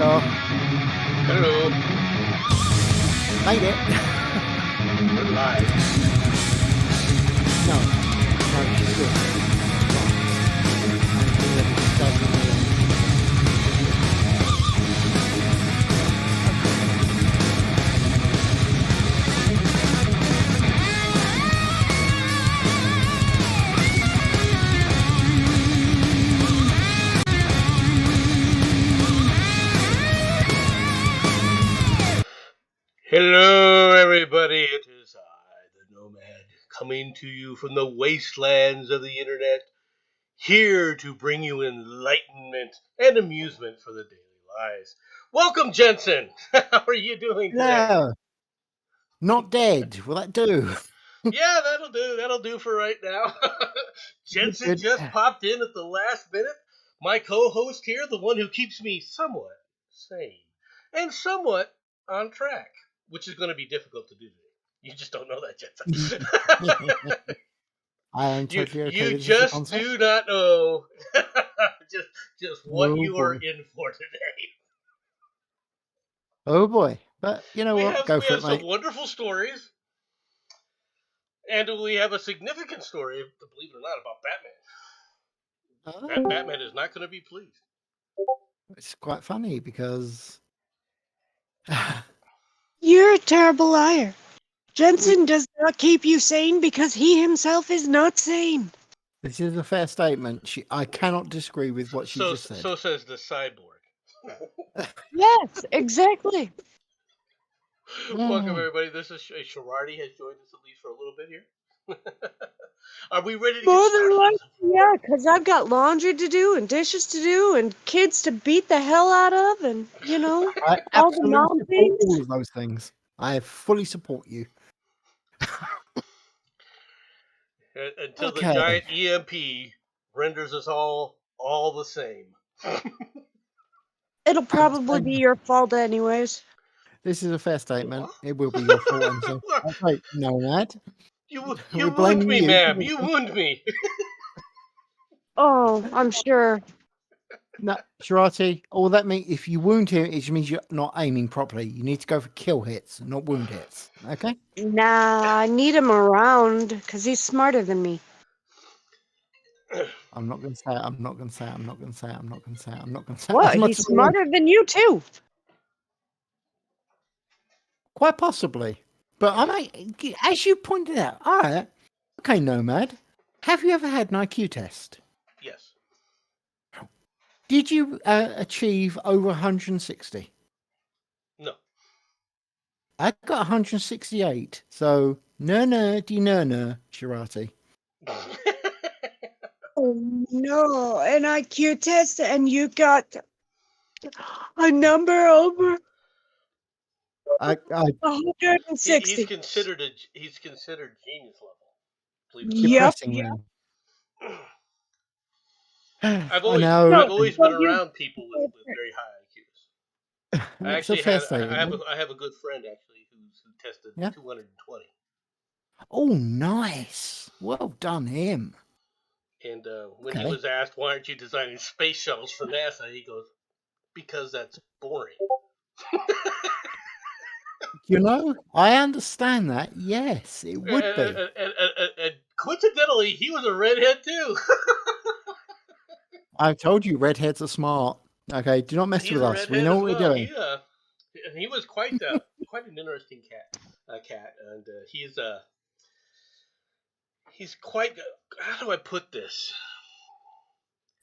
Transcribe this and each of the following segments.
Oh, Hello. made it. We're live. No, she's good. Hello, everybody. It is I, the Nomad, coming to you from the wastelands of the internet, here to bring you enlightenment and amusement for the daily lives. Welcome, Jensen. How are you doing today? No, not dead. Will that do? Yeah, that'll do. That'll do for right now. Jensen Good. just popped in at the last minute. My co-host here, the one who keeps me somewhat sane and somewhat on track, which is going to be difficult to do today. You just don't know that, Jensen. I am you totally okay you with this just concept. do not know just what Oh, you are boy. in for today. Oh boy. But you know We what? have Go we for have it, some mate. wonderful stories, and we have a significant story, believe it or not, about Batman. Oh, Batman is not going to be pleased. it's quite funny because You're a terrible liar. Jensen does not keep you sane because he himself is not sane. this is a fair statement. I cannot disagree with what she just said. So says the cyborg. Yes, exactly. Welcome, everybody. This is Sharardi has joined us at least for a little bit here. Are we ready to get More started? than likely, yeah, because I've got laundry to do and dishes to do and kids to beat the hell out of and, you know, I all the absolutely mom support things. all of those things. I fully support you. Until the Okay. giant EMP renders us all the same. It'll probably be your fault anyways. This is a fair statement. What? It will be your fault. I'm saying. Okay, no, Ned. You We're wound blaming me, you. ma'am. You wound me. Oh, I'm sure. No, Sharati, all that means if you wound him, it just means you're not aiming properly. You need to go for kill hits, not wound hits. Okay? Nah, I need him around because he's smarter than me. I'm not going to say it. I'm not going to say it. I'm not going to say it. I'm not going to say it. I'm not going to say it. What? As much He's as I want- smarter than you too. Quite possibly. But as you pointed out, all right. Okay, Nomad. Have you ever had an IQ test? Yes. Did you achieve over 160? No. I got 168. So, no, Sharati. Oh no, an IQ test and you got a number over I 160. He's considered genius level. Believe it or not. Yep. depressing. I've I know. always been around people with very high IQs. I It's a actually fair I statement. have a good friend actually who tested Yeah. 220. Oh, nice. Well done, him. And when he Okay. was asked, "Why aren't you designing space shuttles for NASA?" he goes, "Because that's boring." You know, I understand that. Yes, it would be. And coincidentally, he was a redhead too. I told you, redheads are smart. Okay, do not mess He's with a us. We redhead know as what well. we're doing. He was quite an interesting cat, and he's quite. How do I put this?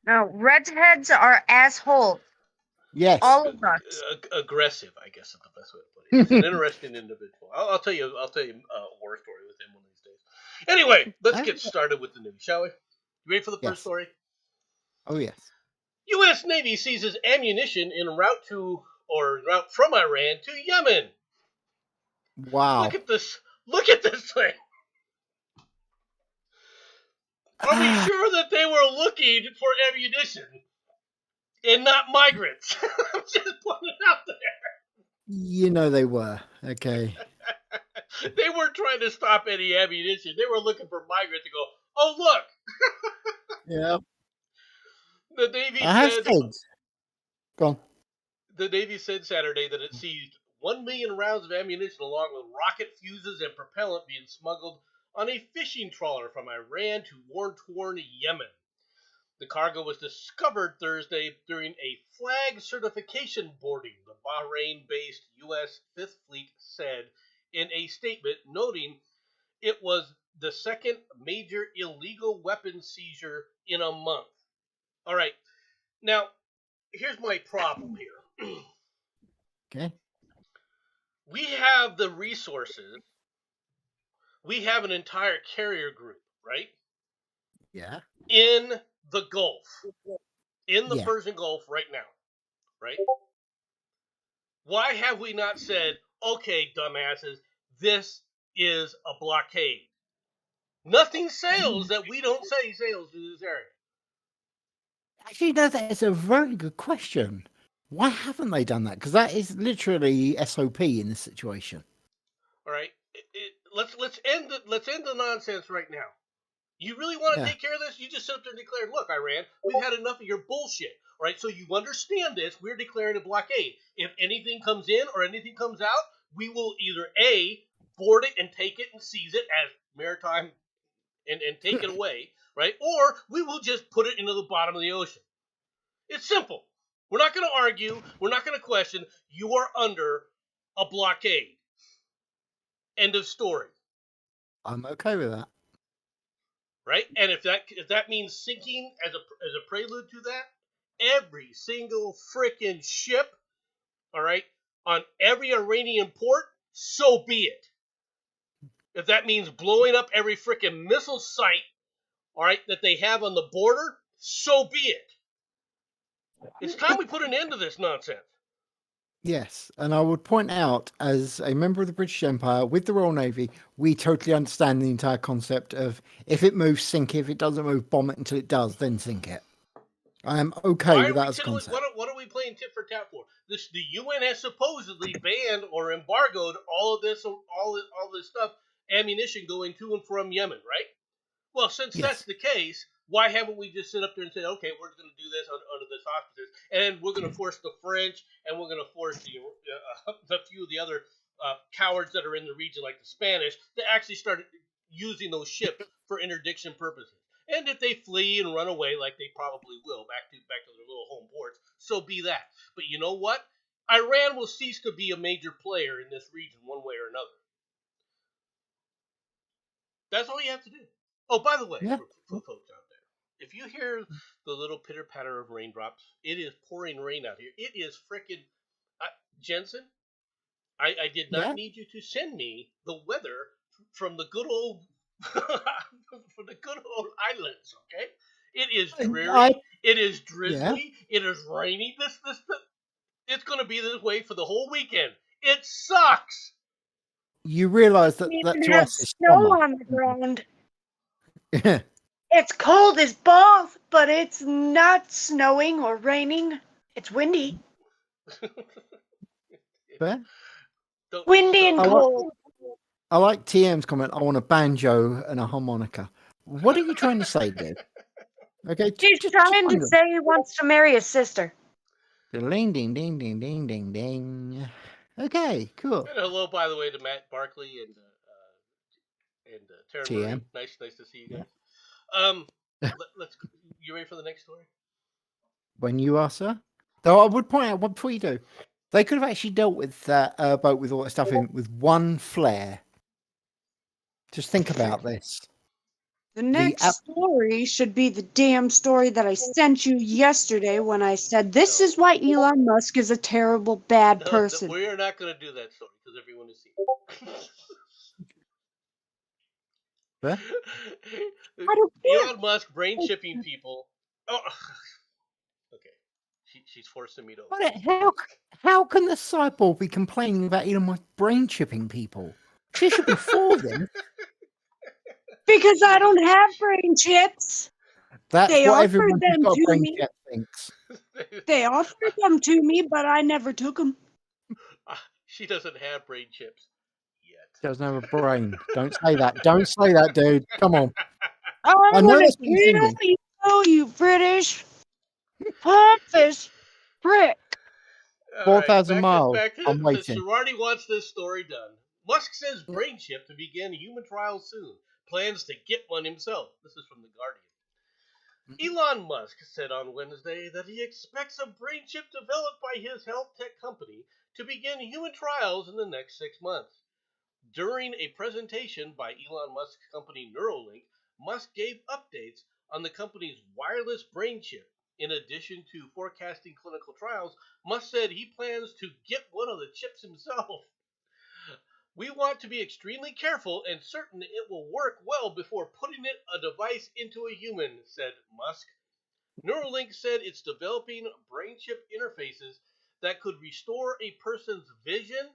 No, redheads are assholes. Yes. All of us. Aggressive, I guess is the best way to put it. He's an interesting individual. I'll tell you a war story with him one of these days. Anyway, let's get started with the news, shall we? You ready for the first Yes. story? Oh, yes. U.S. Navy seizes ammunition en route from Iran to Yemen. Wow. Look at this! Look at this thing! Are we sure that they were looking for ammunition and not migrants? I'm just putting it out there. You know they were. Okay. They weren't trying to stop any ammunition. They were looking for migrants to go, "Oh, look!" Yeah. The Navy I have said said. Go on. The Navy said Saturday that it seized 1 million rounds of ammunition along with rocket fuses and propellant being smuggled on a fishing trawler from Iran to war-torn Yemen. The cargo was discovered Thursday during a flag certification boarding, the Bahrain-based U.S. Fifth Fleet said in a statement, noting it was the second major illegal weapon seizure in a month. All right, now here's my problem here. Okay. We have the resources. We have an entire carrier group, right? Yeah. In the Gulf, in the Yeah. Persian Gulf right now, right? Why have we not said, okay, dumbasses, this is a blockade? Nothing sails that we don't say sails to this area. Actually, no, that is a very good question. Why haven't they done that? Because that is literally SOP in this situation. All right, let's end the nonsense right now. You really want to take care of this? You just sit up there and declare, look, Iran, we've had enough of your bullshit. All right, so you understand this. We're declaring a blockade. If anything comes in or anything comes out, we will either A, board it and take it and seize it as maritime and take it away, right? Or we will just put it into the bottom of the ocean. It's simple. We're not going to argue. We're not going to question. You are under a blockade. End of story. I'm okay with that. Right? And if that means sinking as a prelude to that, every single freaking ship, all right, on every Iranian port, so be it. If that means blowing up every freaking missile site, all right, that they have on the border, so be it. It's time we put an end to this nonsense. Yes, and I would point out, as a member of the British Empire with the Royal Navy, we totally understand the entire concept of if it moves, sink it. If it doesn't move, bomb it until it does, then sink it. I am okay with that as a concept. What are we playing tit for tat for? The UN has supposedly banned or embargoed all of this, all this stuff, ammunition going to and from Yemen, right? Well, since that's the case, why haven't we just sit up there and said, okay, we're going to do this under this auspices, and we're going to force the French, and we're going to force the few of the other cowards that are in the region, like the Spanish, to actually start using those ships for interdiction purposes. And if they flee and run away, like they probably will, back to their little home ports, so be that. But you know what? Iran will cease to be a major player in this region one way or another. That's all you have to do. Oh, by the way, for folks out there, if you hear the little pitter-patter of raindrops, it is pouring rain out here. It is freaking... Jensen, I did not need you to send me the weather from the good old... from the good old islands, okay? It is dreary. It is drizzly. It is rainy. This. It's going to be this way for the whole weekend. It sucks. You realize that to us is snow on the ground. It's cold as balls, but it's not snowing or raining. It's windy. Windy and cold. I like TM's comment. I want a banjo and a harmonica. What are you trying to say, dude? Okay, he's trying to say he wants to marry his sister. Ding, ding, ding, ding, ding, ding, ding. Okay, cool. And hello, by the way, to Matt Barkley and Tara TM. Nice to see you guys. Let's. You ready for the next story? When you are, sir. Though I would point out, before you do, they could have actually dealt with that boat with all that stuff in with one flare. Just think about this. The next story should be the damn story that I sent you yesterday when I said this is why Elon Musk is a terrible, bad person. We are not going to do that story because everyone has seen it. Elon Musk brain chipping people. Oh, okay. She's forcing me to. How can the cyborg be complaining about Elon Musk brain chipping people? She should be for them. Because I don't have brain chips. That's they what offered everyone them who's got to a brain me. chip thinks. They offered them to me, but I never took them. She doesn't have brain chips yet. She doesn't have a brain. Don't say that. Don't say that, dude. Come on. I know that's you British pompous prick. All right, 4,000 miles. back to I'm the waiting. Girardi wants this story done. Musk says brain chip to begin human trials soon. Plans to get one himself. This is from the Guardian. Elon Musk said on Wednesday that he expects a brain chip developed by his health tech company to begin human trials in the next 6 months. During a presentation by Elon Musk's company Neuralink, Musk gave updates on the company's wireless brain chip. In addition to forecasting clinical trials, Musk said he plans to get one of the chips himself. We want to be extremely careful and certain it will work well before putting a device into a human, said Musk. Neuralink said it's developing brain chip interfaces that could restore a person's vision,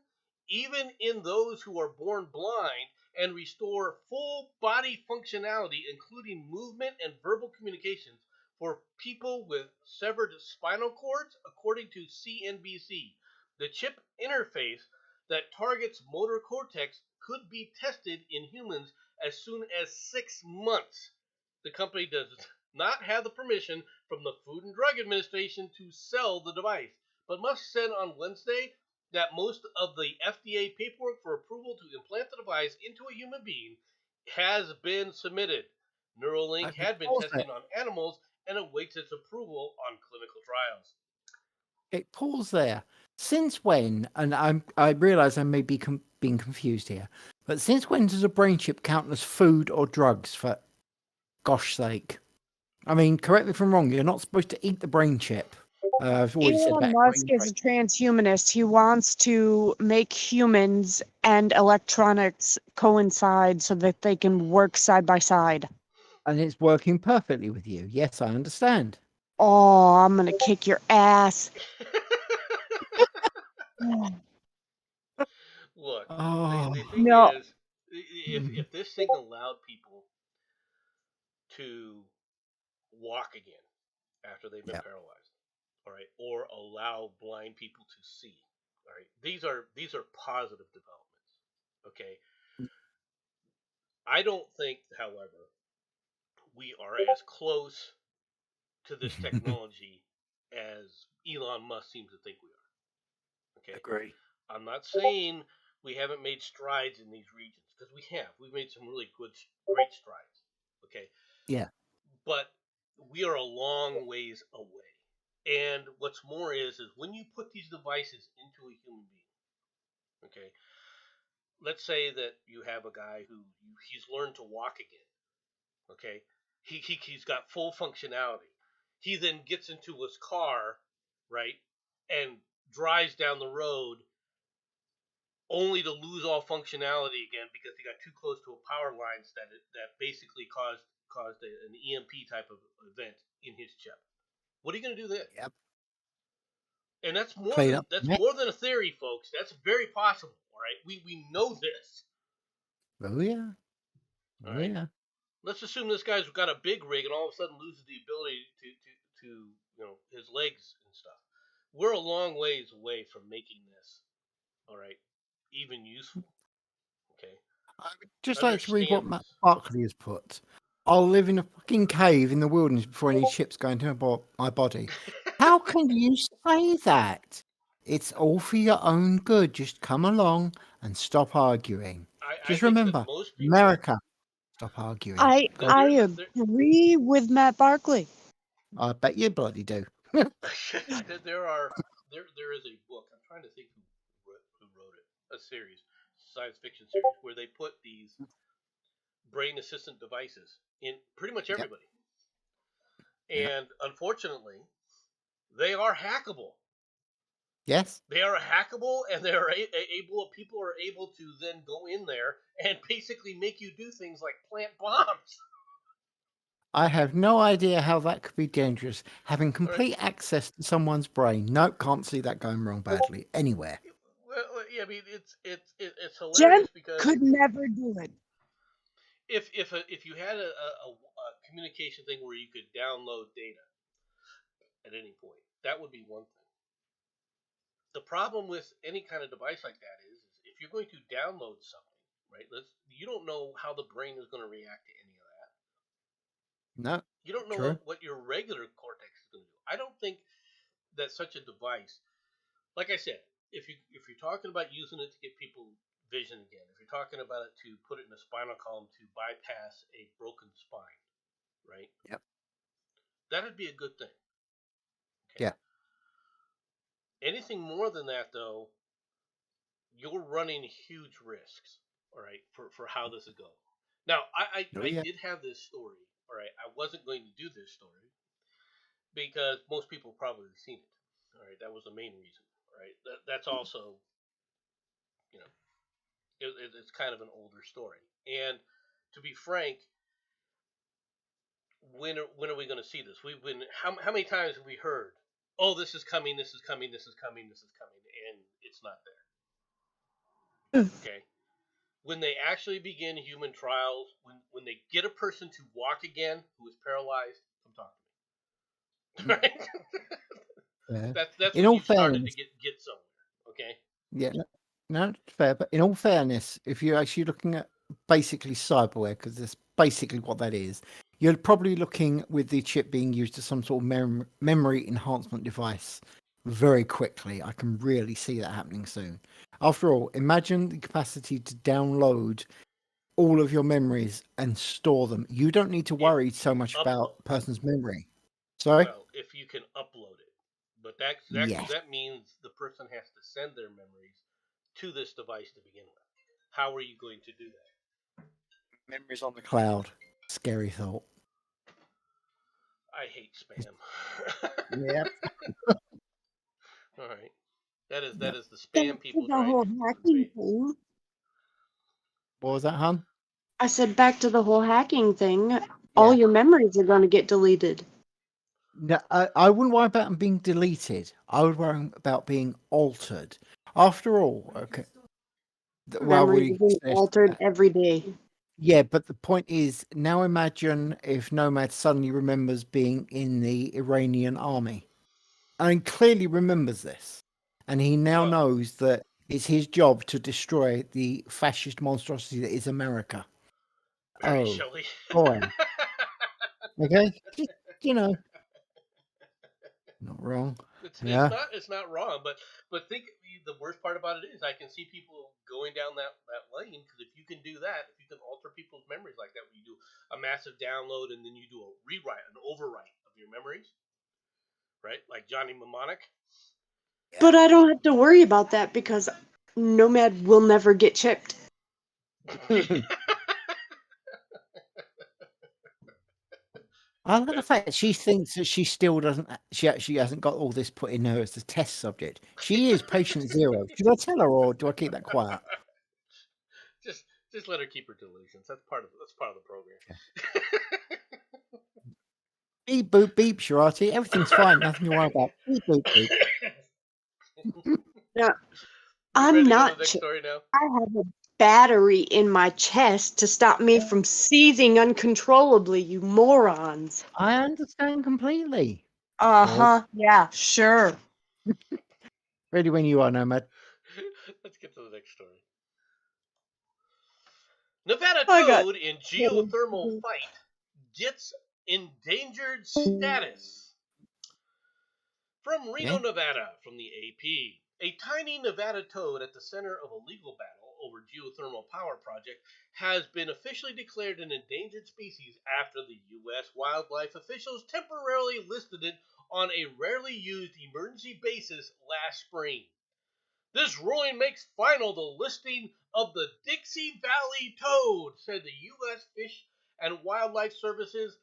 even in those who are born blind, and restore full body functionality, including movement and verbal communications, for people with severed spinal cords, according to CNBC. The chip interface that targets motor cortex could be tested in humans as soon as 6 months. The company does not have the permission from the Food and Drug Administration to sell the device, but Musk said on Wednesday that most of the FDA paperwork for approval to implant the device into a human being has been submitted. Neuralink had been testing on animals and awaits its approval on clinical trials. Pause there. Since when, and I realise I may be being confused here, but since when does a brain chip count as food or drugs, for gosh sake? I mean, correct me if I'm wrong, you're not supposed to eat the brain chip. I've already said Elon that. Musk is a transhumanist. He wants to make humans and electronics coincide so that they can work side by side. And it's working perfectly with you. Yes, I understand. Oh, I'm going to kick your ass. Look, Oh. the thing No. is, if this thing allowed people to walk again after they've been paralyzed, all right, or allow blind people to see, all right, these are positive developments. Okay, I don't think, however, we are as close to this technology as Elon Musk seems to think we are. Okay, Agree. I'm not saying we haven't made strides in these regions, because we have. We've made some really great strides. Okay. Yeah. But we are a long ways away. And what's more is when you put these devices into a human being, okay, let's say that you have a guy who he's learned to walk again, okay, he's got full functionality. He then gets into his car, right, and drives down the road only to lose all functionality again because he got too close to a power lines that basically caused an EMP type of event in his chip. What are you going to do then? Yep. And that's more Played than up. more than a theory, folks. That's very possible. All right, we know this. Oh yeah. All right. Yeah. Let's assume this guy's got a big rig and all of a sudden loses the ability to his legs and stuff. We're a long ways away from making this, all right, even useful. Okay. I would just like to read what Matt Barkley has put. I'll live in a fucking cave in the wilderness before any chips go into my body. How can you say that? It's all for your own good. Just come along and stop arguing. Just remember, America, stop arguing. I agree with Matt Barkley. I bet you bloody do. there is a book. I'm trying to think who wrote it. A series, science fiction series, where they put these brain assistant devices in pretty much everybody. Yep. And unfortunately, they are hackable. Yes. They are hackable, and they are people are able to then go in there and basically make you do things like plant bombs. I have no idea how that could be dangerous. Having complete access to someone's brain. Nope, can't see that going wrong badly anywhere. Well, yeah, I mean it's hilarious Jen because could never do it. If you had a communication thing where you could download data at any point, that would be one thing. The problem with any kind of device like that is if you're going to download something, right? You don't know how the brain is going to react to any of that. No. You don't know what your regular cortex is going to do. I don't think that such a device like I said, if you're talking about using it to get people vision again, if you're talking about it to put it in a spinal column to bypass a broken spine, right? Yep. That'd be a good thing. Okay. Yeah. Anything more than that, though, you're running huge risks. All right, for how this is going. Now, I did have this story. All right, I wasn't going to do this story because most people probably have seen it. All right, that was the main reason. All right, that's also, you know, it's kind of an older story. And to be frank, when are we going to see this? We've been how many times have we heard? Oh, this is coming, this is coming, this is coming, this is coming, and it's not there. Okay. When they actually begin human trials, when they get a person to walk again who is paralyzed, come talk to me. Right? Yeah. That's In when all you started fairness, to get somewhere. Okay. yeah, no, it's fair. But in all fairness, if you're actually looking at basically cyberware, because that's basically what that is, you're probably looking with the chip being used as some sort of memory enhancement device very quickly. I can really see that happening soon. After all, imagine the capacity to download all of your memories and store them. You don't need to worry so much about a person's memory. Sorry? Well, if you can upload it, but Yes. that means the person has to send their memories to this device to begin with. How are you going to do that? Memories on the cloud. Scary thought. I hate spam. Yep. All right. That is Yep. the spam people the trying whole to hacking invade. thing. What was that, hon? I said back to the whole hacking thing. All your memories are going to get deleted. No, I wouldn't worry about them being deleted. I would worry about being altered. After all, okay. Memories are being altered every day. Yeah, but the point is, now imagine if Nomad suddenly remembers being in the Iranian army. I mean, clearly remembers this. And he now knows that it's his job to destroy the fascist monstrosity that is America. Very Shelley. Boy. Okay? You know. Not wrong. It's not wrong, but think the worst part about it is I can see people going down that lane because if you can do that, if you can alter people's memories like that, where you do a massive download and then you do a rewrite, an overwrite of your memories, right? Like Johnny Mnemonic. But I don't have to worry about that because Nomad will never get chipped. I like the fact that she thinks that she still doesn't. She actually hasn't got all this put in her as a test subject. She is patient zero. Should I tell her or do I keep that quiet? Just let her keep her delusions. That's part of the program. Beep boop beep, Sharati. Everything's fine. Nothing to worry about. Beep boop beep. Yeah, I'm not. I have a battery in my chest to stop me from seizing uncontrollably, you morons. I understand completely. Uh-huh. Yeah, sure. Ready when you are, Nomad. Let's get to the next story. Nevada toad in geothermal fight gets endangered status. From Reno, Nevada, from the AP. A tiny Nevada toad at the center of a legal battle over geothermal power project has been officially declared an endangered species after the U.S. wildlife officials temporarily listed it on a rarely used emergency basis last spring. This ruling makes final the listing of the Dixie Valley toad, said the U.S. Fish and Wildlife Services,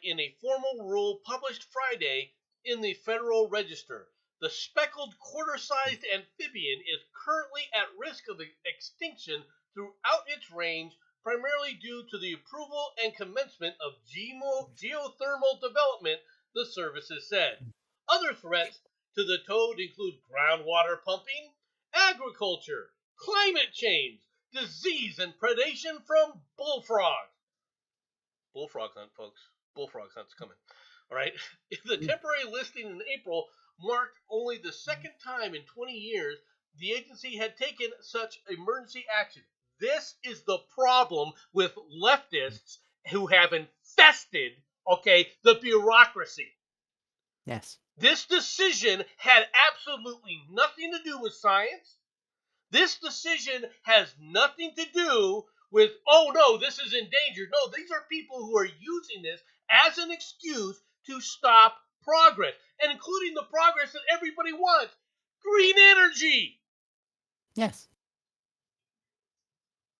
in a formal rule published Friday in the Federal Register. The speckled quarter-sized amphibian is currently at risk of extinction throughout its range, primarily due to the approval and commencement of geothermal development, the services said. Other threats to the toad include groundwater pumping, agriculture, climate change, disease, and predation from bullfrogs. Bullfrog hunt, folks. Bullfrog hunt's coming. All right. The temporary listing in April marked only the second time in 20 years the agency had taken such emergency action. This is the problem with leftists who have infested, the bureaucracy. Yes. This decision had absolutely nothing to do with science. This decision has nothing to do with, oh no, this is endangered. No, these are people who are using this as an excuse to stop progress, and including the progress that everybody wants. Green energy. Yes.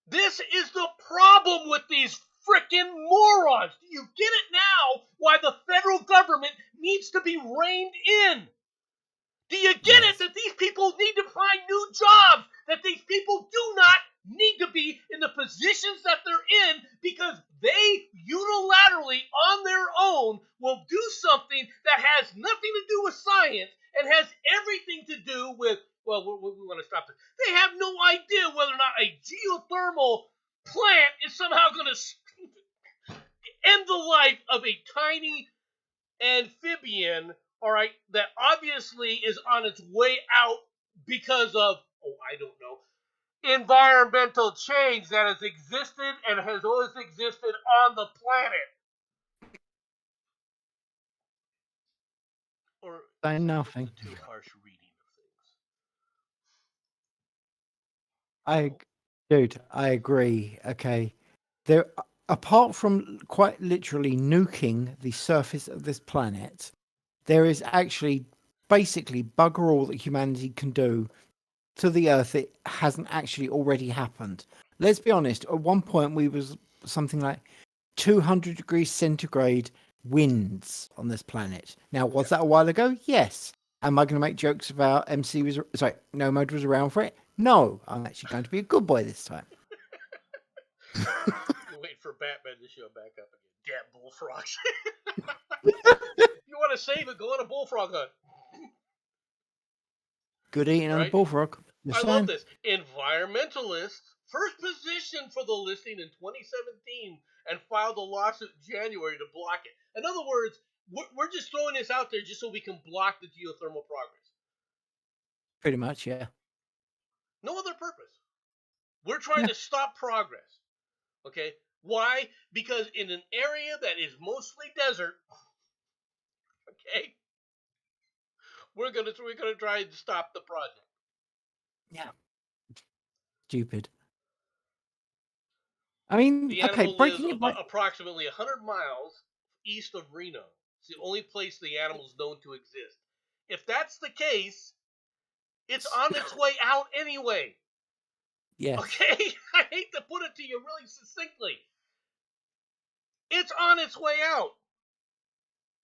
This is the problem with these frickin' morons. Do you get it now why the federal government needs to be reined in? Do you get it that these people need to find new jobs? That these people do not need to be in the positions that they're in because they unilaterally on their own will do something that has nothing to do with science and has everything to do with, well, we want to stop this. They have no idea whether or not a geothermal plant is somehow going to end the life of a tiny amphibian, all right, that obviously is on its way out because of, I don't know, environmental change that has existed and has always existed on the planet. Or Say nothing. too harsh reading of things. Dude, I agree. Okay. There, apart from quite literally nuking the surface of this planet, there is actually basically bugger all that humanity can do to the Earth. It hasn't actually already happened. Let's be honest. At one point, we was something like 200 degrees centigrade winds on this planet. Now, was that a while ago? Yes. Am I going to make jokes about Nomad was around for it? No. I'm actually going to be a good boy this time. Wait for Batman to show back up again. Damn bullfrogs. You want to save it, go on a bullfrog hunt. Good eating on a bullfrog. I love this. Environmentalists, first position for the listing in 2017 and filed a lawsuit in January to block it. In other words, we're just throwing this out there just so we can block the geothermal progress. Pretty much, yeah. No other purpose. We're trying to stop progress. Okay? Why? Because in an area that is mostly desert, okay, we're gonna try and stop the project. Yeah. Stupid. I mean, the okay, animal lives approximately 100 miles east of Reno. It's the only place the animal is known to exist. If that's the case, it's on its way out anyway. Yes. Okay? I hate to put it to you really succinctly. It's on its way out.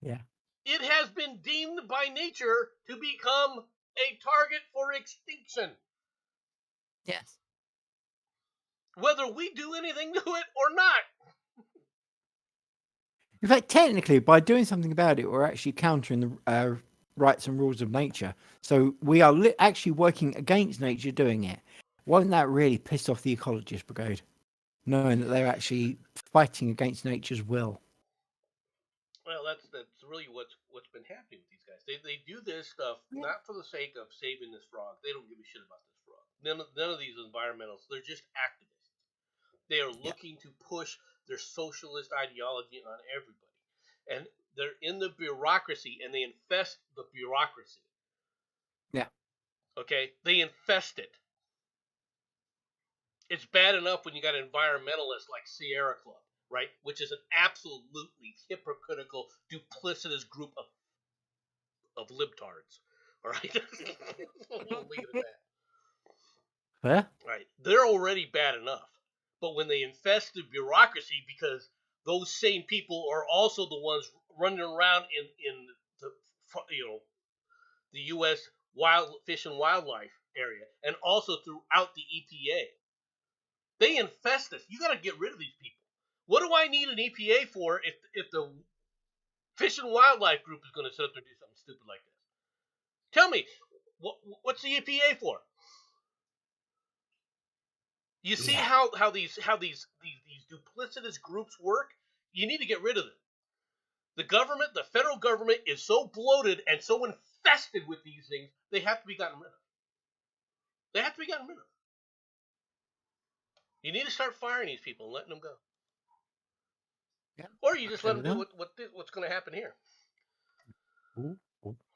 Yeah. It has been deemed by nature to become a target for extinction. Yes. Whether we do anything to it or not. In fact, technically, by doing something about it, we're actually countering the rights and rules of nature. So we are actually working against nature doing it. Won't that really piss off the Ecologist Brigade, knowing that they're actually fighting against nature's will? Well, that's really what's been happening with these guys. They do this stuff not for the sake of saving this frog. They don't give a shit about this frog. None of these environmentalists. They're just activists. They are looking to push their socialist ideology on everybody, and they're in the bureaucracy, and they infest the bureaucracy. Yeah. Okay, they infest it. It's bad enough when you got environmentalists like Sierra Club, right? Which is an absolutely hypocritical, duplicitous group of libtards. All right? We'll leave it at that. Yeah. Right. They're already bad enough. But when they infest the bureaucracy, because those same people are also the ones running around in the U.S. Fish and Wildlife area, and also throughout the EPA, they infest us. You got to get rid of these people. What do I need an EPA for if the Fish and Wildlife group is going to sit up there and do something stupid like this? Tell me, what's the EPA for? You see how these duplicitous groups work? You need to get rid of them. The government, the federal government, is so bloated and so infested with these things, they have to be gotten rid of. They have to be gotten rid of. You need to start firing these people and letting them go. Yeah. Or you just let them do what's going to happen here.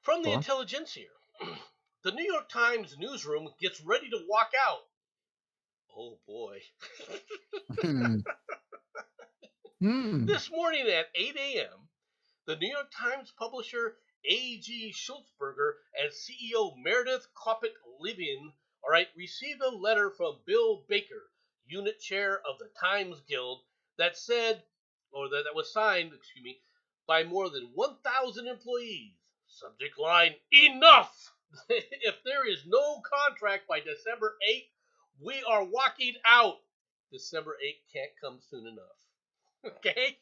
From the Go on. intelligentsia, the New York Times newsroom gets ready to walk out. Oh boy. This morning at 8 a.m., the New York Times publisher A.G. Schultzberger and CEO Meredith Kopit Levin, received a letter from Bill Baker, unit chair of the Times Guild, that was signed, by more than 1,000 employees. Subject line: enough! If there is no contract by December 8th, we are walking out. December 8th can't come soon enough. Okay?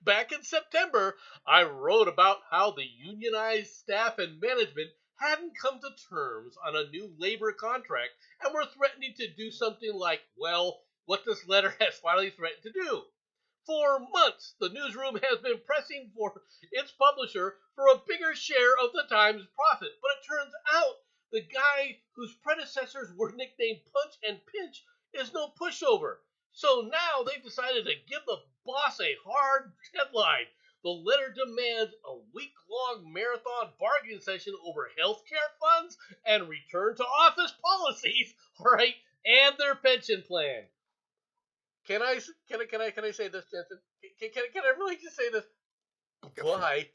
Back in September, I wrote about how the unionized staff and management hadn't come to terms on a new labor contract and were threatening to do something like, well, what this letter has finally threatened to do. For months, the newsroom has been pressing for its publisher for a bigger share of the Times' profit, but it turns out the guy whose predecessors were nicknamed Punch and Pinch is no pushover. So now they've decided to give the boss a hard deadline. The letter demands a week-long marathon bargaining session over healthcare funds and return to office policies, and their pension plan. Can I say this, Jensen? Can I really just say this? Why?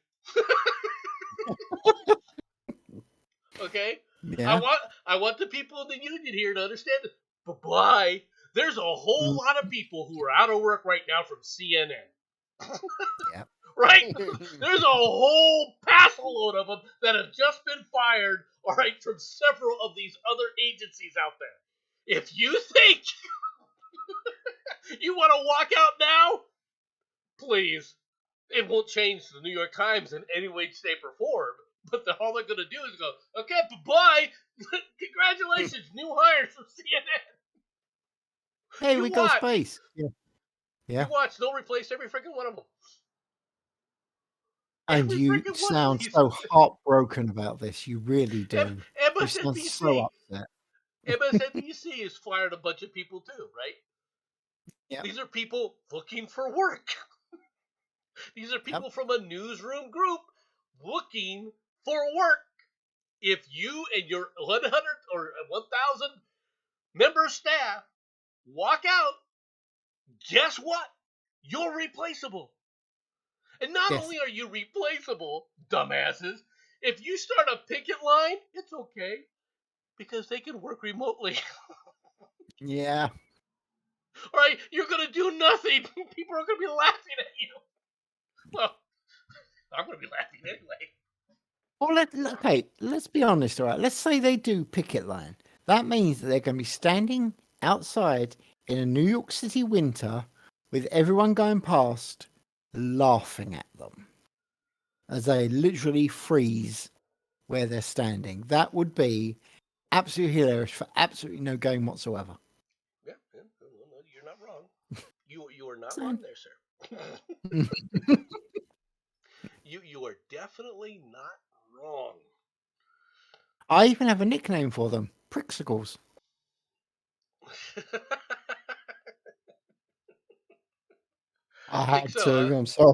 Okay? Yeah. I want the people in the union here to understand this. But why? There's a whole lot of people who are out of work right now from CNN. Yeah. Right? There's a whole passel load of them that have just been fired, from several of these other agencies out there. If you think you want to walk out now, please. It won't change the New York Times in any way, shape, or form. But all they're going to do is go, okay, bye-bye. Congratulations, new hires from CNN. Hey, You we got watch. space. Yeah. You watch, they'll replace every freaking one of them. And Every you freaking one of sound these. so heartbroken about this. You really do. You sound MSNBC. so upset. MSNBC has fired a bunch of people too, right? Yeah. These are people looking for work. These are people from a newsroom group looking for work. If you and your 100 or 1,000 member staff walk out, guess what? You're replaceable. And not only are you replaceable, dumbasses, if you start a picket line, it's okay because they can work remotely. Yeah. Right? You're going to do nothing. People are going to be laughing at you. Well, I'm going to be laughing anyway. Well, let's be honest, all right? Let's say they do picket line. That means that they're going to be standing outside in a New York City winter with everyone going past laughing at them as they literally freeze where they're standing. That would be absolutely hilarious for absolutely no gain whatsoever. Yeah, you're not wrong. You are not wrong there, sir. You are definitely not wrong. I even have a nickname for them, Prixicles. I had to. Huh? I'm sorry.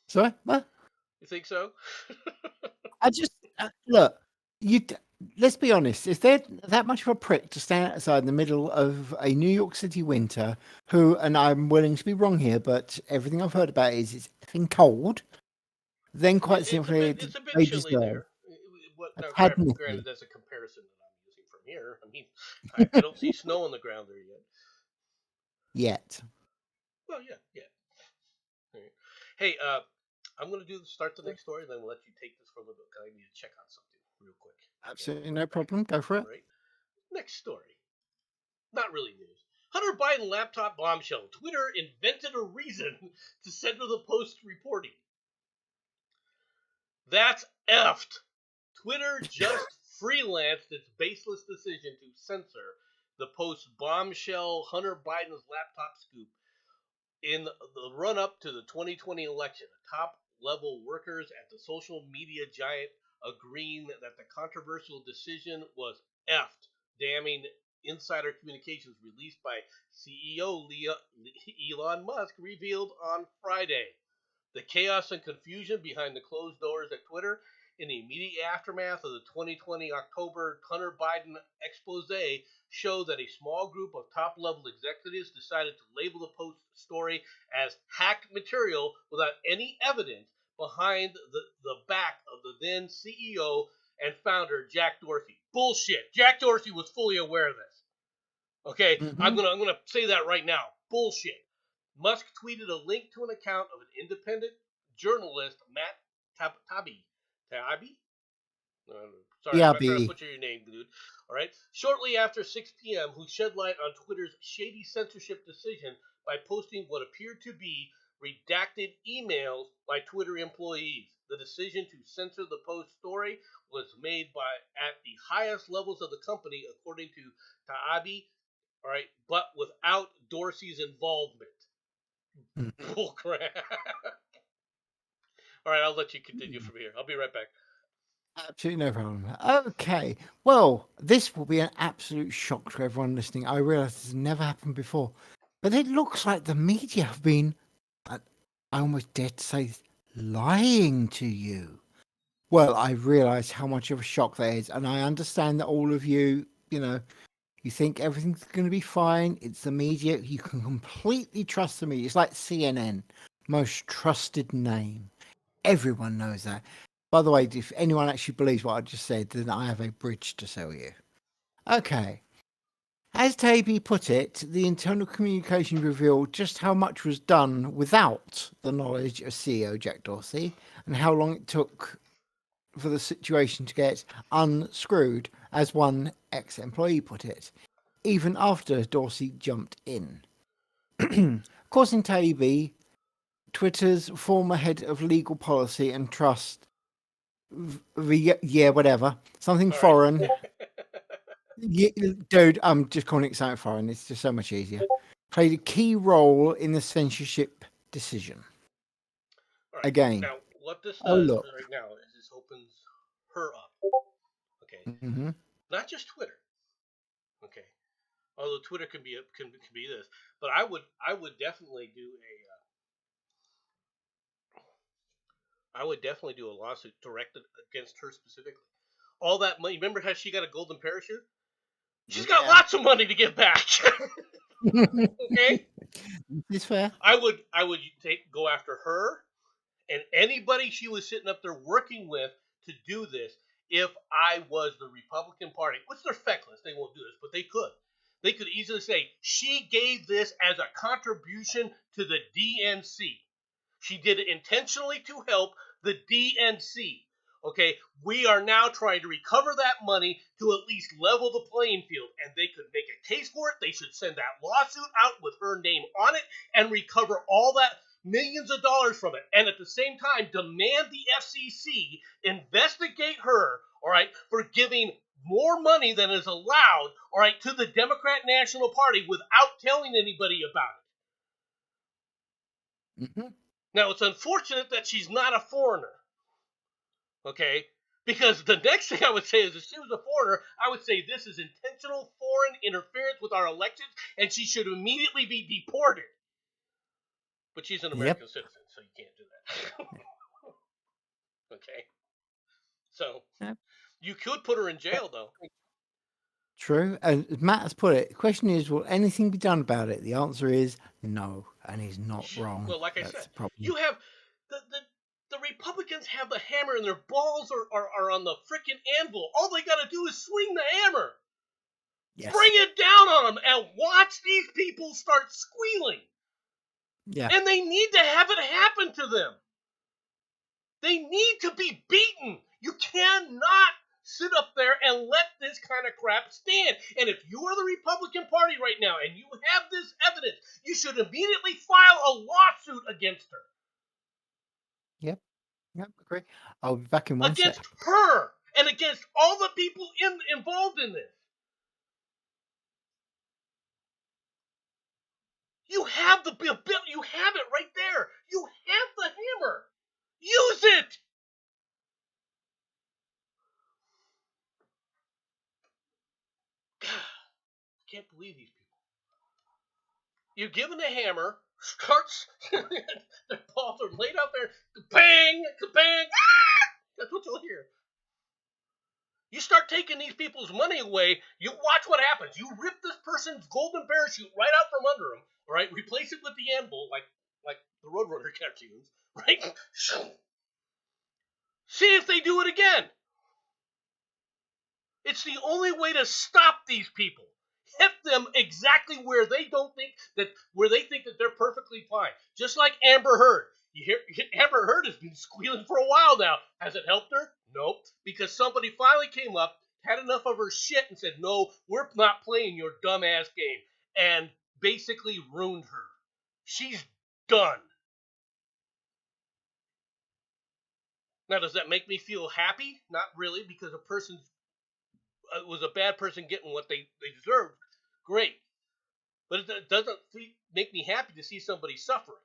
Sorry, what? You think so? I just look. Let's be honest. If they're that much of a prick to stand outside in the middle of a New York City winter, and I'm willing to be wrong here, but everything I've heard about it's effing cold. Then quite simply, it's a bit they chilly deserve. there. Granted, that's a comparison that I'm using from here. I mean, I don't see snow on the ground there yet. Yet. Well, yeah. Right. Hey, I'm going to start the next story, and then we'll let you take this for a little bit because I need to check on something real quick. Absolutely no problem. Go for it. All right. Next story. Not really news. Hunter Biden laptop bombshell. Twitter invented a reason to censor the post reporting. That's effed. Twitter just freelanced its baseless decision to censor the post's bombshell Hunter Biden's laptop scoop. In the run-up to the 2020 election, top-level workers at the social media giant agreeing that the controversial decision was effed, damning insider communications released by CEO Elon Musk revealed on Friday. The chaos and confusion behind the closed doors at Twitter in the immediate aftermath of the 2020 October Hunter Biden expose show that a small group of top-level executives decided to label the Post story as hacked material without any evidence behind the back of the then CEO and founder Jack Dorsey. Bullshit. Jack Dorsey was fully aware of this. Okay, I'm gonna say that right now. Bullshit. Musk tweeted a link to an account of an independent journalist, Matt Taibbi. Sorry, I'm not trying to butcher your name, dude. All right. Shortly after 6 p.m., who shed light on Twitter's shady censorship decision by posting what appeared to be redacted emails by Twitter employees. The decision to censor the Post story was made at the highest levels of the company, according to Taibbi. All right, but without Dorsey's involvement. Bullcrap. All right, I'll let you continue from here. I'll be right back. Absolutely no problem. Okay. Well, this will be an absolute shock to everyone listening. I realise this has never happened before. But it looks like the media have been, I almost dare to say, lying to you. Well, I realise how much of a shock that is. And I understand that all of you, you think everything's going to be fine. It's the media. You can completely trust the media. It's like CNN, most trusted name. Everyone knows that. By the way, if anyone actually believes what I just said, then I have a bridge to sell you. Okay. As Taibbi put it, the internal communication revealed just how much was done without the knowledge of CEO Jack Dorsey and how long it took for the situation to get unscrewed, as one ex-employee put it, even after Dorsey jumped in. According to Taibbi, Twitter's former head of legal policy and trust, something All foreign. Right. Yeah, dude, I'm just calling it something foreign. It's just so much easier. Played a key role in the censorship decision. All right. Again. Now, what this does right now is this opens her up. Okay. Mm-hmm. Not just Twitter. Okay. Although Twitter can be this, but I would definitely do a lawsuit directed against her specifically. All that money. Remember how she got a golden parachute? She's got lots of money to give back. Okay? It's fair. I would go after her and anybody she was sitting up there working with to do this if I was the Republican Party. Which they're feckless. They won't do this, but they could. They could easily say, she gave this as a contribution to the DNC. She did it intentionally to help the DNC. Okay, we are now trying to recover that money to at least level the playing field, and they could make a case for it. They should send that lawsuit out with her name on it and recover all that millions of dollars from it, and at the same time demand the FCC investigate her, all right, for giving more money than is allowed, all right, to the Democrat National Party without telling anybody about it. Mm-hmm. Now, it's unfortunate that she's not a foreigner. Okay? Because the next thing I would say is if she was a foreigner, I would say this is intentional foreign interference with our elections, and she should immediately be deported. But she's an American citizen, so you can't do that. Okay? So, you could put her in jail, though. True. And as Matt has put it, the question is, will anything be done about it? The answer is no, and he's not wrong. Well, like I said, you have the Republicans have the hammer and their balls are on the freaking anvil. All they got to do is swing the hammer. Yes. Bring it down on them and watch these people start squealing. Yeah. And they need to have it happen to them. They need to be beaten. You cannot sit up there and let this kind of crap stand. And if you are the Republican Party right now and you have this evidence, you should immediately file a lawsuit against her. Yep, agree. I'll be back in one against sec. her and against all the people involved in this. You have the bill. You have it right there. You have the hammer. Use it. God, I can't believe these people. You're given a hammer, starts, their balls are laid out there, kabang, kabang, ah! That's what you'll hear. You start taking these people's money away, you watch what happens. You rip this person's golden parachute right out from under them, right? Replace it with the anvil, like the Roadrunner cartoons, right? See if they do it again. It's the only way to stop these people. Hit them exactly where they think that they're perfectly fine. Just like Amber Heard. Amber Heard has been squealing for a while now. Has it helped her? Nope. Because somebody finally came up, had enough of her shit, and said, "No, we're not playing your dumbass game," and basically ruined her. She's done. Now, does that make me feel happy? Not really, because a person was a bad person getting what they deserved. Great. But it doesn't make me happy to see somebody suffering.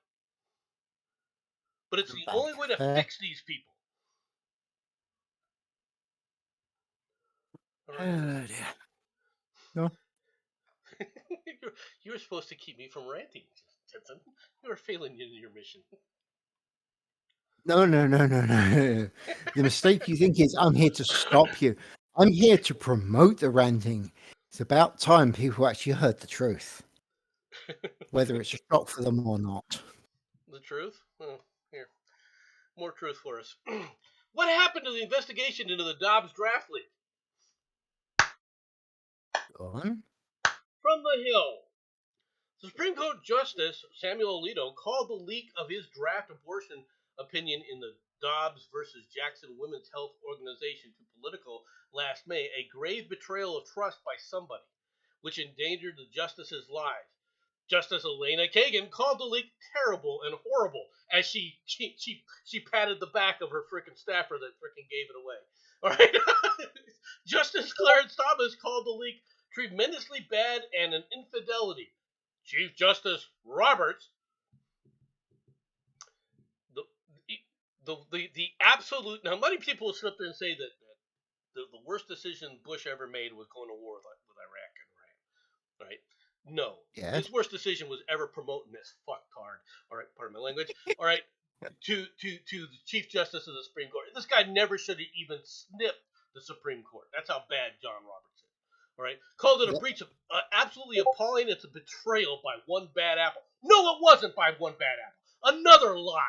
But it's the only way to fix these people. Oh, dear. No. You were supposed to keep me from ranting, Jensen. You are failing in your mission. No. The mistake you think is I'm here to stop you. I'm here to promote the ranting. It's about time people actually heard the truth, whether it's a shock for them or not. The truth? Oh, here. More truth for us. What happened to the investigation into the Dobbs draft leak? Go on. From the Hill. Supreme Court Justice Samuel Alito called the leak of his draft abortion opinion in the Dobbs versus Jackson Women's Health Organization to Politico last May a grave betrayal of trust by somebody, which endangered the justice's lives. Justice Elena Kagan called the leak terrible and horrible as she patted the back of her frickin' staffer that frickin' gave it away. All right. Justice Clarence Thomas called the leak tremendously bad and an infidelity. Chief Justice Roberts, the absolute. Now, many people will sit up there and say that the worst decision Bush ever made was going to war with Iraq and Iran, right? No. Yeah. His worst decision was ever promoting this fucktard. All right, pardon my language. All right, to the Chief Justice of the Supreme Court. This guy never should have even sniffed the Supreme Court. That's how bad John Roberts is. All right, called it a breach of absolutely appalling. It's a betrayal by one bad apple. No, it wasn't by one bad apple. Another lie.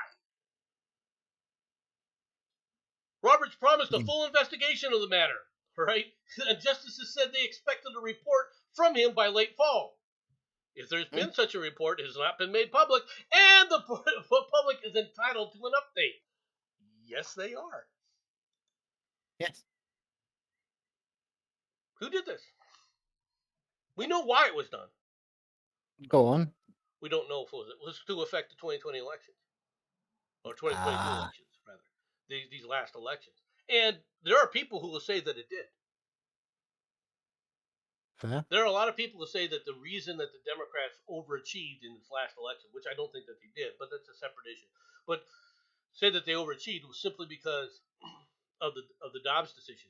Roberts promised a full investigation of the matter. All right, and justices said they expected a report from him by late fall. If there's been such a report, it has not been made public, and the public is entitled to an update. Yes, they are. Yes. Who did this? We know why it was done. Go on. We don't know if it was to affect the 2020 elections. Or 2022 elections, rather. These last elections. And there are people who will say that it did. Fair. There are a lot of people who say that the reason that the Democrats overachieved in this last election, which I don't think that they did, but that's a separate issue, but say that they overachieved was simply because of the Dobbs decision,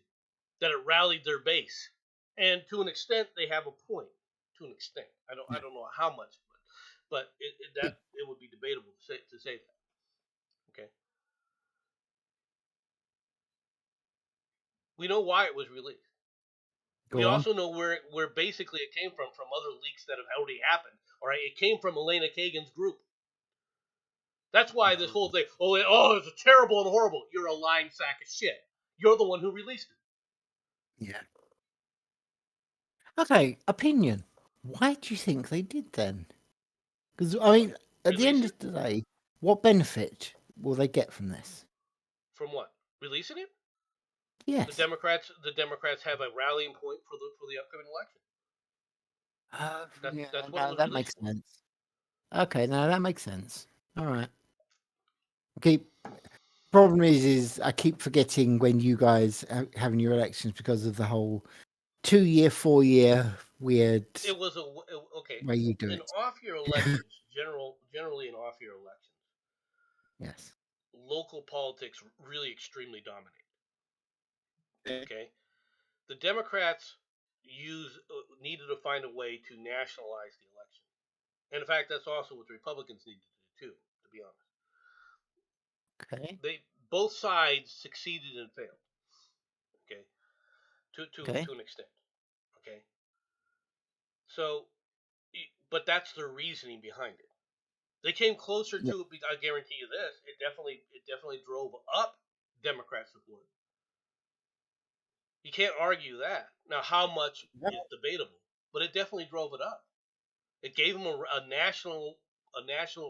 that it rallied their base, and to an extent they have a point. To an extent, I don't know how much, but it would be debatable to say that. Okay. We know why it was released. We also know where basically it came from other leaks that have already happened. All right, it came from Elena Kagan's group. That's why this whole thing, it's terrible and horrible. You're a lying sack of shit. You're the one who released it. Yeah. Okay, opinion. Why do you think they did then? Because, I mean, at the end of the day, what benefit will they get from this? From what? Releasing it? Yes. The Democrats have a rallying point for the upcoming election. That's what that makes sense. Okay, now that makes sense. All right. Okay. Problem is I keep forgetting when you guys are having your elections because of the whole 2-year, 4-year weird. It was okay. Way you do in it. Off-year elections, generally in off-year elections. Yes. Local politics really extremely dominate. Okay, the Democrats needed to find a way to nationalize the election. And in fact, that's also what the Republicans need to do too, to be honest. Okay. Both sides succeeded and failed. Okay. Okay. To an extent. Okay. So, but that's their reasoning behind it. They came closer Yeah. to it. I guarantee you this: it definitely drove up Democrat support. You can't argue that. Now, how much is debatable, but it definitely drove it up. It gave them a national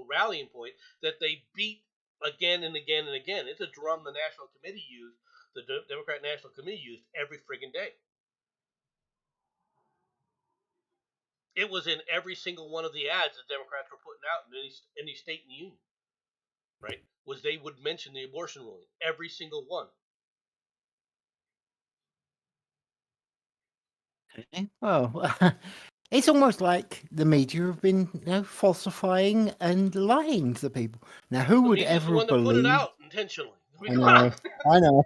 rallying point that they beat again and again and again. It's a drum the National Committee used, the Democrat National Committee used every friggin' day. It was in every single one of the ads that Democrats were putting out in any state in the union. Right? Was they would mention the abortion ruling. Every single one. Okay. Well, it's almost like the media have been falsifying and lying to the people. Now, who would media's the ever one that put it believe? out intentionally. I know. I know.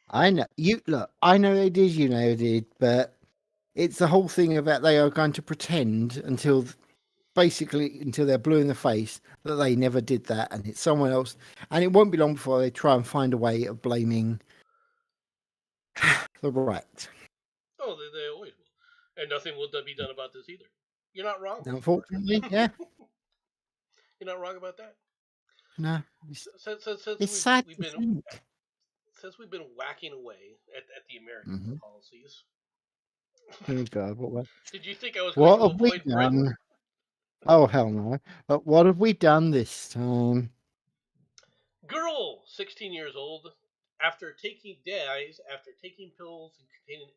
I know. You look. I know they did. You know they did. But it's the whole thing about they are going to pretend until they're blue in the face that they never did that, and it's someone else. And it won't be long before they try and find a way of blaming the right. Oh, they always will. And nothing will be done about this either. You're not wrong. Unfortunately, yeah. You're not wrong about that. No. Since sad we've been think. Since we've been whacking away at the American policies. Oh God, what? Did you think I was going to avoid Britain? Oh hell no! But what have we done this time? Girl, 16 years old, after taking pills containing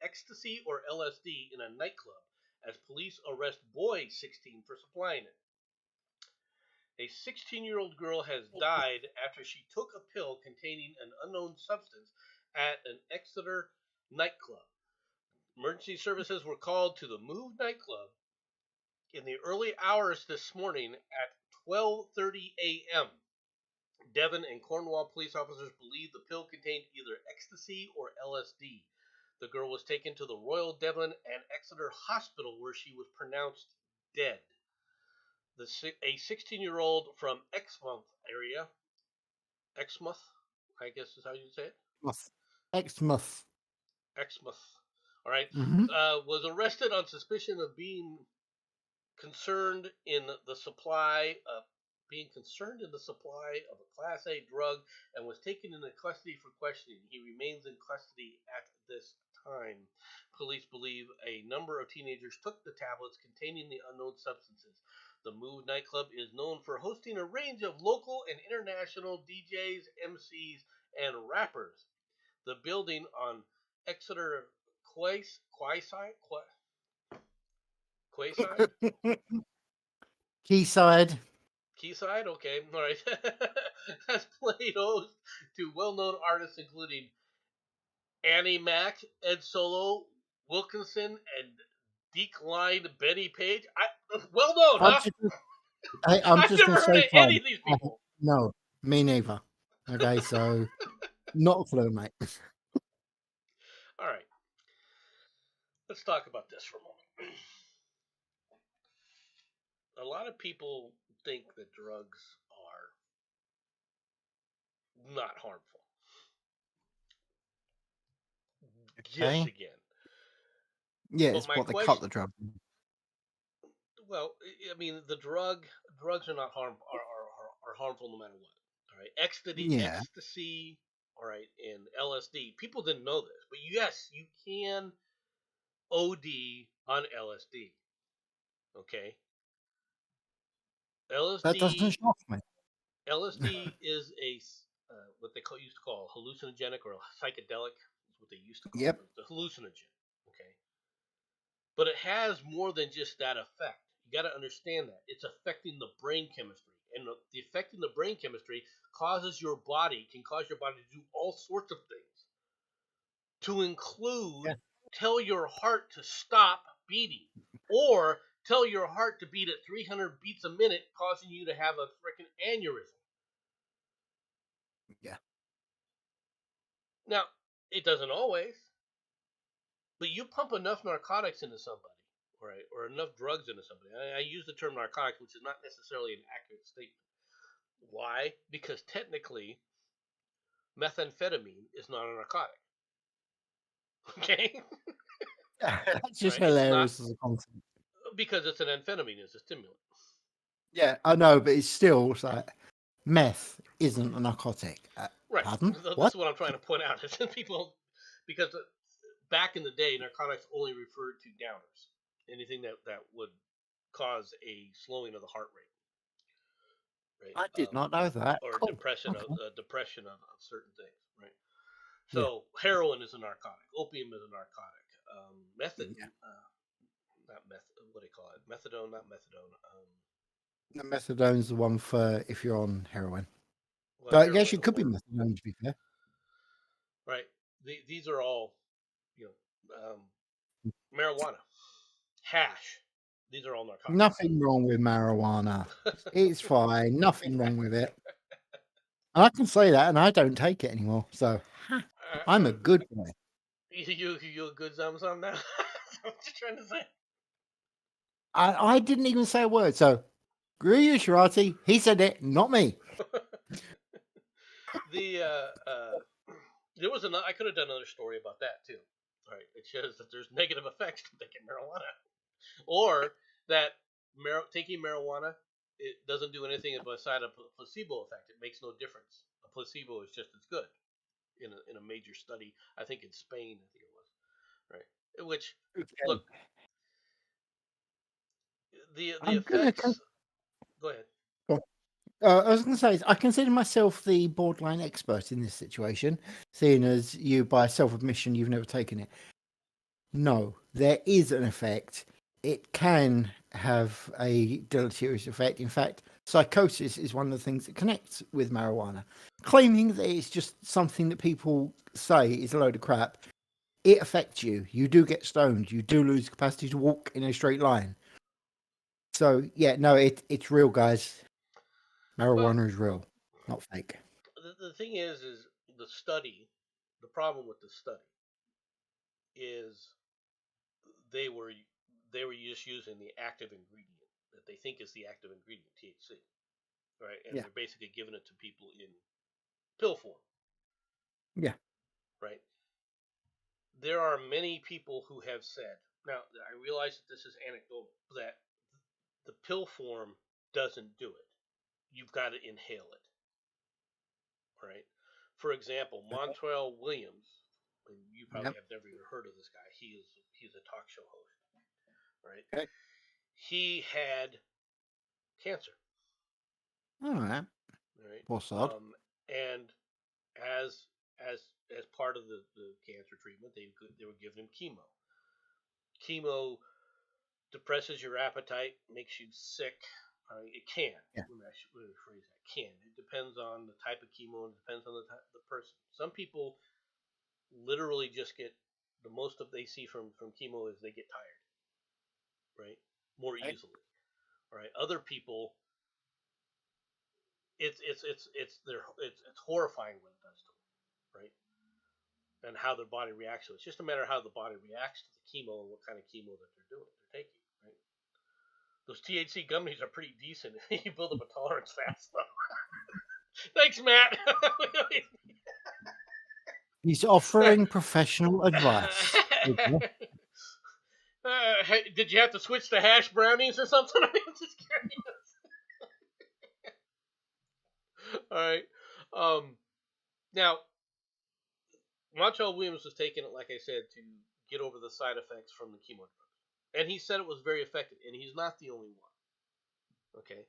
ecstasy or LSD in a nightclub, as police arrest boy 16 for supplying it. A 16-year-old girl has died after she took a pill containing an unknown substance at an Exeter nightclub. Emergency services were called to the Move nightclub in the early hours this morning at 12:30 a.m. Devon and Cornwall police officers believe the pill contained either ecstasy or LSD. The girl was taken to the Royal Devon and Exeter Hospital where she was pronounced dead. A 16-year-old from Exmouth area, Exmouth, I guess is how you say it? Exmouth. All right. Was arrested on suspicion of being concerned in the supply of a Class A drug and was taken into custody for questioning. He remains in custody at this time. Police believe a number of teenagers took the tablets containing the unknown substances. The Move nightclub is known for hosting a range of local and international DJs, MCs, and rappers. The building on Exeter Quayside? Quayside, okay, all right. Has played host to well-known artists including Annie Mac, Ed Solo, Wilkinson, and Decline Betty Page. Well known, huh? I've never heard of any of these people. No, me neither. Okay, so not a clue, mate. All right. Let's talk about this for a moment. A lot of people think that drugs are not harmful. Yes, again. Yeah, it's what they cut the drug. Well, I mean, the drugs are not are harmful no matter what. All right, ecstasy, all right, and LSD. People didn't know this, but yes, you can OD on LSD. Okay. LSD. That doesn't shock me. LSD is what they used to call hallucinogenic or psychedelic. Is what they used to call it. The hallucinogen. Okay. But it has more than just that effect. You got to understand that it's affecting the brain chemistry, and the effect in the brain chemistry can cause your body to do all sorts of things, to include tell your heart to stop beating, or tell your heart to beat at 300 beats a minute, causing you to have a freaking aneurysm. Yeah. Now, it doesn't always, but you pump enough narcotics into somebody, right, or enough drugs into something. I use the term narcotic, which is not necessarily an accurate statement. Why? Because technically, methamphetamine is not a narcotic. Okay, That's just right? It's not hilarious as a concept. because it's an amphetamine, it's a stimulant. Yeah, I know, but it's still like meth isn't a narcotic. Right. Pardon? This What? is what I'm trying to point out. Is that people, because back in the day, narcotics only referred to downers, anything that would cause a slowing of the heart rate, right? I did not know that. Or Cool. depression Okay. of certain things, right? Yeah. So heroin is a narcotic, opium is a narcotic, method, Yeah. not meth. What do you call it? Methadone, not methadone. The methadone's the one for if you're on heroin. Well, But heroin yes, it will could be work, methadone to be fair. right? These are all, marijuana, hash. These are all narcotics. Nothing wrong with marijuana. It's fine. Nothing wrong with it. And I can say that, and I don't take it anymore. So I'm a good boy. You a good some now? What you trying to say? I didn't even say a word. So screw you, Shirati. He said it, not me. There was another. I could have done another story about that too. Right? It shows that there's negative effects from taking marijuana, or that taking marijuana it doesn't do anything beside a placebo effect. It makes no difference. A placebo is just as good. In a major study, I think in Spain, I think it was, right? Which look, the effects. Go ahead. I was going to say, I consider myself the borderline expert in this situation, seeing as you, by self-admission, you've never taken it. No, there is an effect. It can have a deleterious effect. In fact, psychosis is one of the things that connects with marijuana. Claiming that it's just something that people say is a load of crap, it affects you. You do get stoned. You do lose capacity to walk in a straight line. So, yeah, no, it's real, guys. Marijuana is real, not fake. The thing is the study. The problem with the study is they were just using the active ingredient that they think is the active ingredient, THC, right? And Yeah. they're basically giving it to people in pill form. Yeah. Right. There are many people who have said. Now, I realize that this is anecdotal, that the pill form doesn't do it. You've got to inhale it. Right. For example, Montrell Williams. And you probably have never even heard of this guy. He's a talk show host. Right. Okay. He had cancer. All right. Right. Poor sod. And as part of the cancer treatment, they were giving him chemo. Chemo depresses your appetite, makes you sick. It can. Yeah. Let me rephrase that. Can. It depends on the type of chemo and it depends on the person. Some people literally just get the most of they see from chemo is they get tired, right? More easily, right? Other people, it's horrifying what it does to them, right? And how their body reacts to it. It's just a matter of how the body reacts to the chemo and what kind of chemo that they're taking, right? Those THC gummies are pretty decent. You build up a tolerance fast, though. Thanks, Matt. He's offering professional advice. Hey, did you have to switch to hash brownies or something? I'm just curious. All right. Now, Montrell Williams was taking it, like I said, to get over the side effects from the chemo drugs. And he said it was very effective. And he's not the only one. Okay.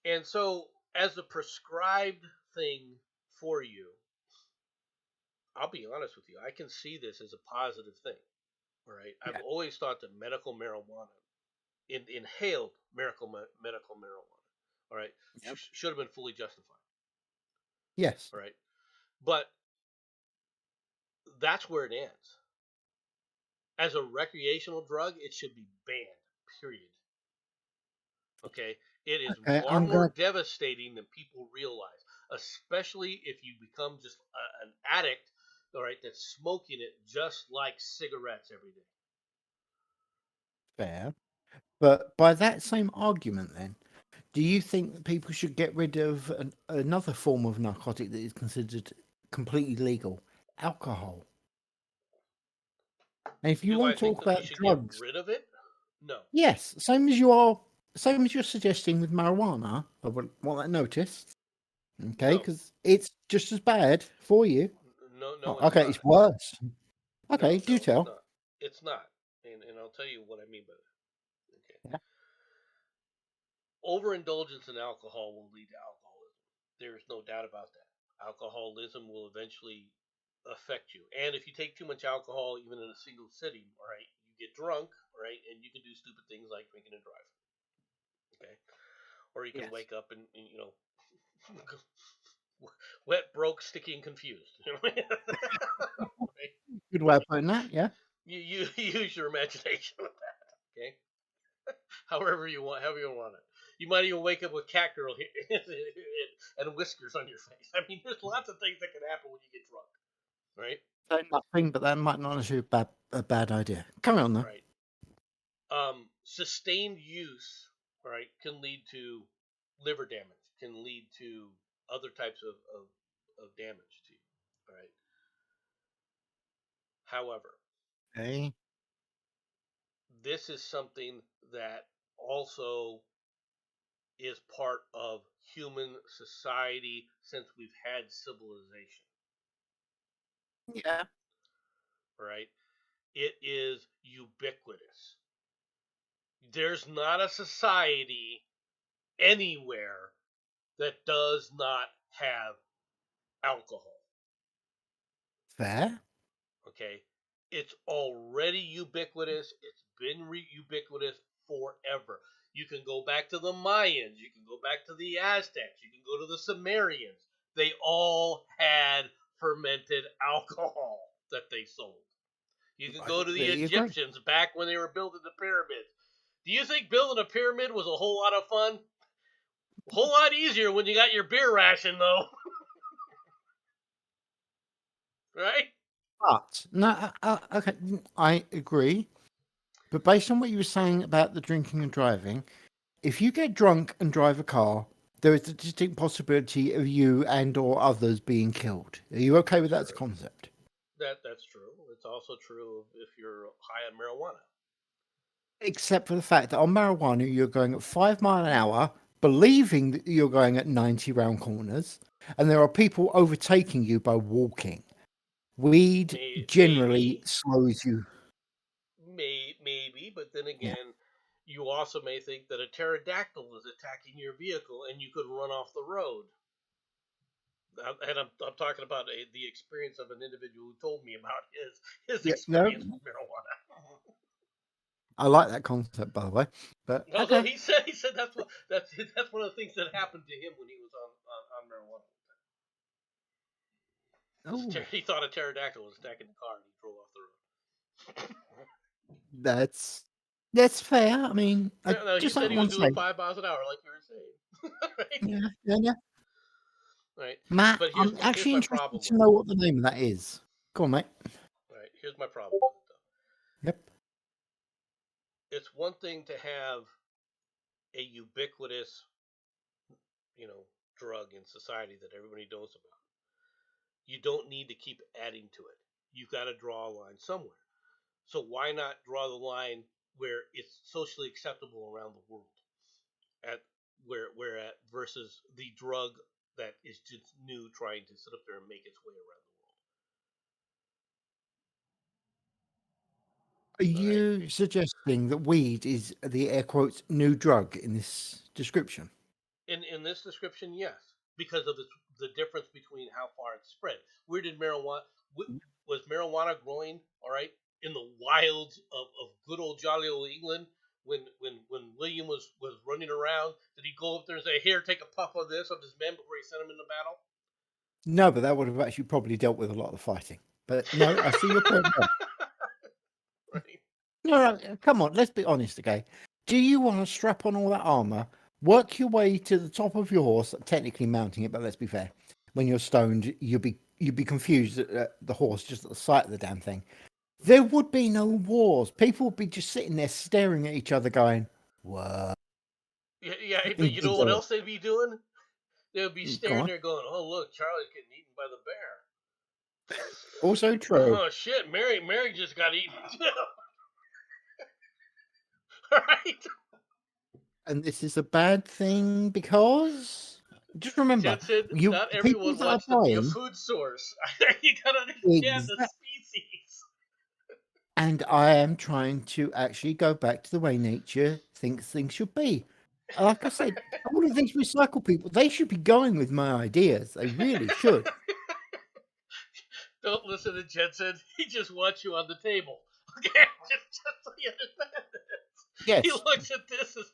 And so, as a prescribed thing for you, I'll be honest with you, I can see this as a positive thing. All right. Yeah. I've always thought that medical marijuana, inhaled medical marijuana, all right, should have been fully justified. Yes. All right. But that's where it ends. As a recreational drug, it should be banned, period. Okay? It is far more devastating than people realize, especially if you become just an addict, all right, that's smoking it just like cigarettes every day. fair. But by that same argument, then, do you think that people should get rid of another form of narcotic that is considered completely legal? Alcohol. And if you Do I want to think talk that we about should drugs, get rid of it? No. yes, same as you're suggesting with marijuana. I would want that noticed. Okay, No. because it's just as bad for you. No, Oh, it's okay, not. it's worse. No, Okay, do it's tell. not. It's not. And I'll tell you what I mean by that. Okay. Yeah. Overindulgence in alcohol will lead to alcoholism. There is no doubt about that. Alcoholism will eventually affect you. And if you take too much alcohol, even in a single sitting, all right, you get drunk, all right, and you can do stupid things like drinking and driving. Okay. Or you can Yes. wake up and wet, broke, sticky, and confused. Right? Good way of putting that, yeah. You use your imagination with that. Okay. However you want it. You might even wake up with cat girl and whiskers on your face. I mean, there's lots of things that can happen when you get drunk, right? Say nothing, but that might not necessarily be a bad idea. Carry on, though. Right. Sustained use, right, can lead to liver damage, can lead to other types of damage to you, all right? However, Okay. this is something that also is part of human society since we've had civilization, Yeah. right? It is ubiquitous. There's not a society anywhere that does not have alcohol. Fair. Okay? It's already ubiquitous. It's been ubiquitous forever. You can go back to the Mayans. You can go back to the Aztecs. You can go to the Sumerians. They all had fermented alcohol that they sold. You can go to the Egyptians back when they were building the pyramids. Do you think building a pyramid was a whole lot of fun? A whole lot easier when you got your beer ration, though. Right? But, no, okay, I agree. But based on what you were saying about the drinking and driving, if you get drunk and drive a car, there is a distinct possibility of you and or others being killed. Are you okay with that as a concept? That's true. It's also true if you're high on marijuana. Except for the fact that on marijuana, you're going at 5 miles an hour, believing that you're going at 90 round corners, and there are people overtaking you by walking. Weed generally slows you. Maybe, but then again, you also may think that a pterodactyl is attacking your vehicle and you could run off the road. And I'm talking about the experience of an individual who told me about his experience with marijuana. I like that concept, by the way. But although he said that's one of the things that happened to him when he was on marijuana. Oh. He thought a pterodactyl was attacking the car and he drove off the road. That's fair. I mean, no, he said he was doing 5 miles an hour, like you were saying. Right? Yeah. Right, Matt, but I'm actually interested to know what the name of that is. Go on, mate. Right, here's my problem with it, though. Yep. It's one thing to have a ubiquitous, drug in society that everybody knows about. You don't need to keep adding to it. You've got to draw a line somewhere. So why not draw the line where it's socially acceptable around the world, versus the drug that is just new, trying to sit up there and make its way around the world. Are you suggesting that weed is the air quotes new drug in this description? In this description, yes, because of the difference between how far it's spread. Where did was marijuana growing? All right, in the wilds of good old jolly old England. When William was running around, did he go up there and say, "Here, take a puff of this" of his men before he sent him into battle? No, but that would have actually probably dealt with a lot of the fighting. But no, I see your point. Right. No, come on, let's be honest, okay? Do you want to strap on all that armor, work your way to the top of your horse, technically mounting it, but let's be fair. When you're stoned, you'd be confused at the horse just at the sight of the damn thing. there would be no wars. People would be just sitting there staring at each other, going, "What?" Yeah, but you know what else they'd be doing? They would be Go staring on. there going, oh, look, Charlie's getting eaten by the bear. Also true. Oh, shit, Mary just got eaten, too. Right? And this is a bad thing because just remember, Jensen, you not people everyone that are wants to be a dying, food source. You gotta understand the species. and I am trying to actually go back to the way nature thinks things should be. Like I said, all of these recycle people, they should be going with my ideas. They really should. Don't listen to Jensen. He just wants you on the table. Okay? Just so you understand this. Yes. He looks at this as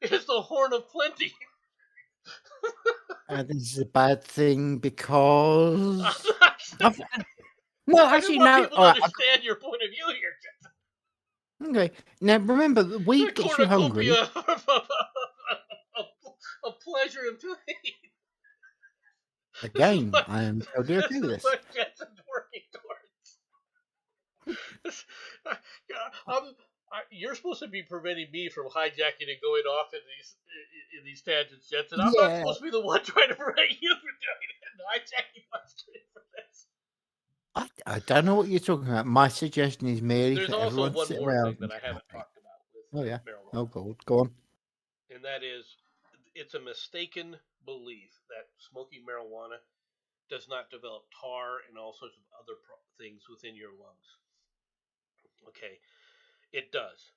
it's the horn of plenty. And this is a bad thing because no, actually, no. People all right, understand your point of view here, Jensen. okay. Now remember, the weed gets you hungry. Of pleasure and pain. Again, I am totally okay with this. What Jensen's working towards. You're supposed to be preventing me from hijacking and going off in these tangents, Jensen. I'm not supposed to be the one trying to prevent you from doing it and hijacking my stream for this. I don't know what you're talking about. My suggestion is merely There's for also everyone one to sit more around. thing that I haven't talked about with marijuana. Oh, God. Go on. And that is, it's a mistaken belief that smoking marijuana does not develop tar and all sorts of other things within your lungs. Okay, it does.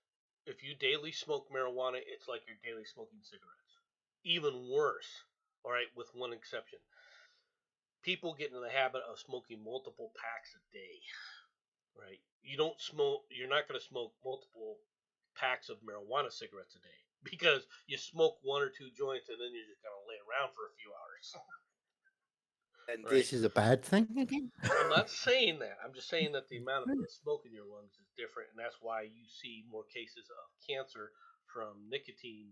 If you daily smoke marijuana, it's like you're daily smoking cigarettes. Even worse, all right, with one exception. People get into the habit of smoking multiple packs a day, right? You're not going to smoke multiple packs of marijuana cigarettes a day because you smoke one or two joints and then you're just going to lay around for a few hours. And this is a bad thing again? I'm not saying that. I'm just saying that the amount of smoke in your lungs is different, and that's why you see more cases of cancer from nicotine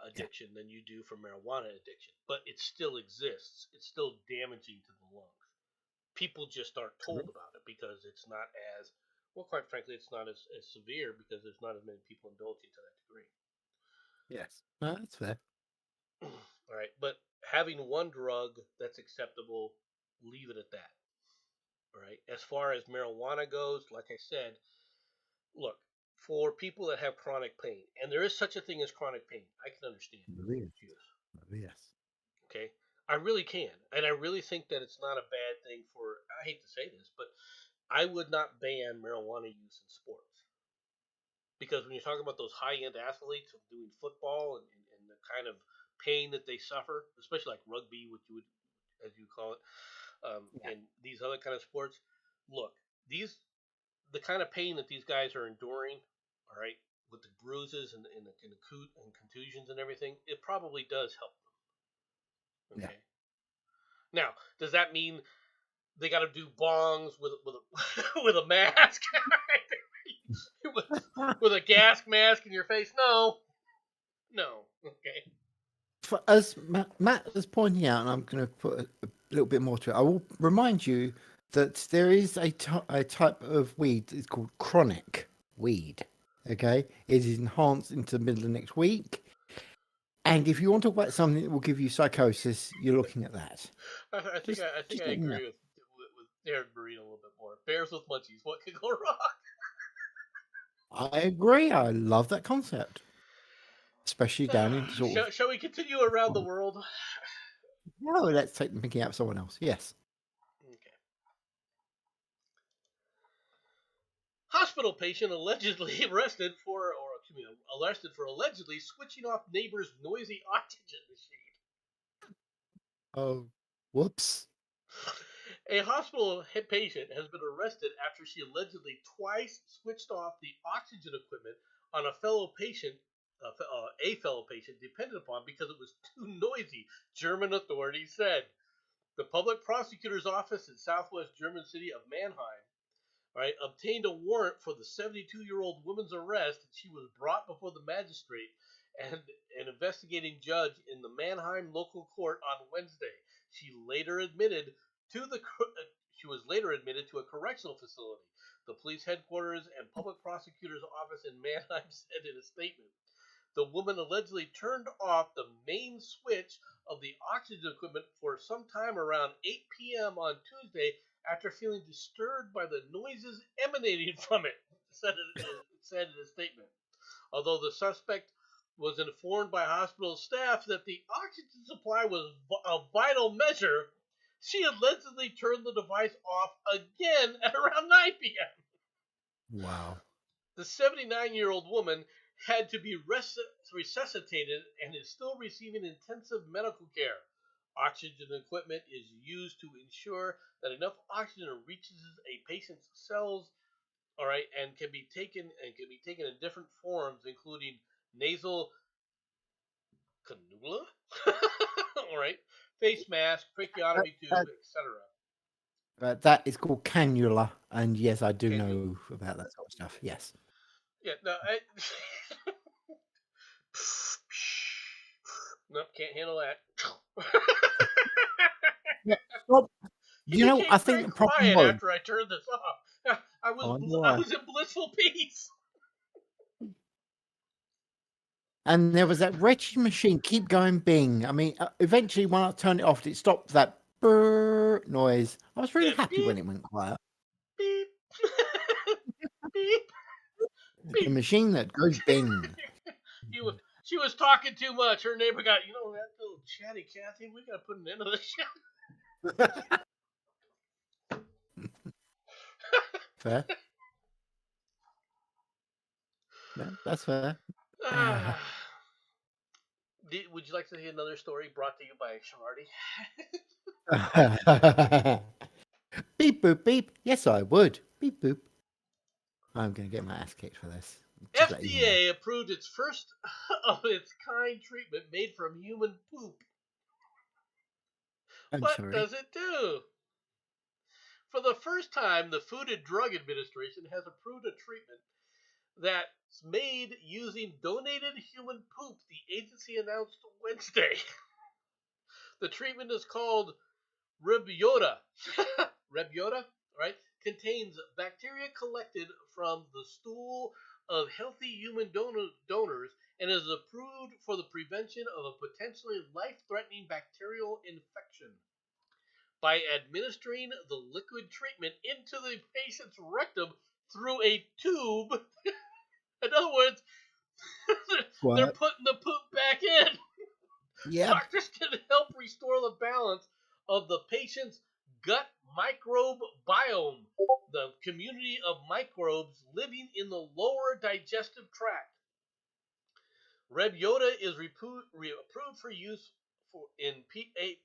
addiction than you do from marijuana addiction. But it still exists. It's still damaging to the lungs. People just aren't told about it because it's not as, well, quite frankly, it's not as severe because there's not as many people indulging to that degree. Yes. No, that's fair. All right, but having one drug that's acceptable, leave it at that. All right. As far as marijuana goes, like I said, look, for people that have chronic pain, and there is such a thing as chronic pain, I can understand Yes. Okay, I really can, and I really think that it's not a bad thing for. I hate to say this, but I would not ban marijuana use in sports because when you're talking about those high-end athletes doing football and the kind of pain that they suffer, especially like rugby, which you would, as you call it, and these other kind of sports. Look, the kind of pain that these guys are enduring, all right, with the bruises and contusions and everything, it probably does help them. Okay. Yeah. Now, does that mean they got to do bongs with with a mask, with a gas mask in your face? No. Okay. As Matt is pointing out, and I'm going to put a little bit more to it, I will remind you that there is a type of weed that's called chronic weed. Okay, it is enhanced into the middle of next week, and if you want to talk about something that will give you psychosis, you're looking at that. I think I agree with Darren Marine a little bit more. Bears with munchies, what could go wrong? I agree. I love that concept, especially down in sort of. Shall we continue around the world? No, let's take the picking out someone else. Yes. Okay. Hospital patient allegedly arrested for allegedly switching off neighbor's noisy oxygen machine. Oh, whoops. A hospital patient has been arrested after she allegedly twice switched off the oxygen equipment on a fellow patient depended upon because it was too noisy, German authorities said. The public prosecutor's office in southwest German city of Mannheim obtained a warrant for the 72-year-old woman's arrest, and she was brought before the magistrate and an investigating judge in the Mannheim local court on Wednesday. She later admitted to the She was later admitted to a correctional facility. The police headquarters and public prosecutor's office in Mannheim said in a statement, the woman allegedly turned off the main switch of the oxygen equipment for some time around 8 p.m. on Tuesday after feeling disturbed by the noises emanating from it, said in a statement. Although the suspect was informed by hospital staff that the oxygen supply was a vital measure, she allegedly turned the device off again at around 9 p.m. Wow. The 79-year-old woman had to be resuscitated and is still receiving intensive medical care. Oxygen equipment is used to ensure that enough oxygen reaches a patient's cells, all right, and can be taken in different forms, including nasal cannula, all right, face mask, tracheotomy tube, etc. That is called cannula, and yes, I do know about that sort of stuff. Yes. Yeah. No. Nope. Can't handle that. Well, you know, I think the problem was after I turned this off. I was in blissful peace. And there was that wretched machine keep going bing. I mean, eventually when I turned it off, it stopped that brrr noise. I was really happy beep, when it went quiet. Beep. Beep. The machine that goes bing. She was talking too much. Her neighbor got, that little chatty Cathy, we got to put an end to this shit. Fair. No, that's fair. Would you like to hear another story brought to you by Shardy? Beep, boop, beep. Yes, I would. Beep, boop. I'm going to get my ass kicked for this. FDA approved its first of its kind treatment made from human poop. What does it do? For the first time, the Food and Drug Administration has approved a treatment that's made using donated human poop, the agency announced Wednesday. The treatment is called Rebyota. Rebyota, right? Contains bacteria collected from the stool of healthy human donors and is approved for the prevention of a potentially life-threatening bacterial infection. By administering the liquid treatment into the patient's rectum through a tube, in other words, they're putting the poop back in. Yeah. Doctors can help restore the balance of the patient's gut microbe biome, the community of microbes living in the lower digestive tract. Rebyota is approved for use in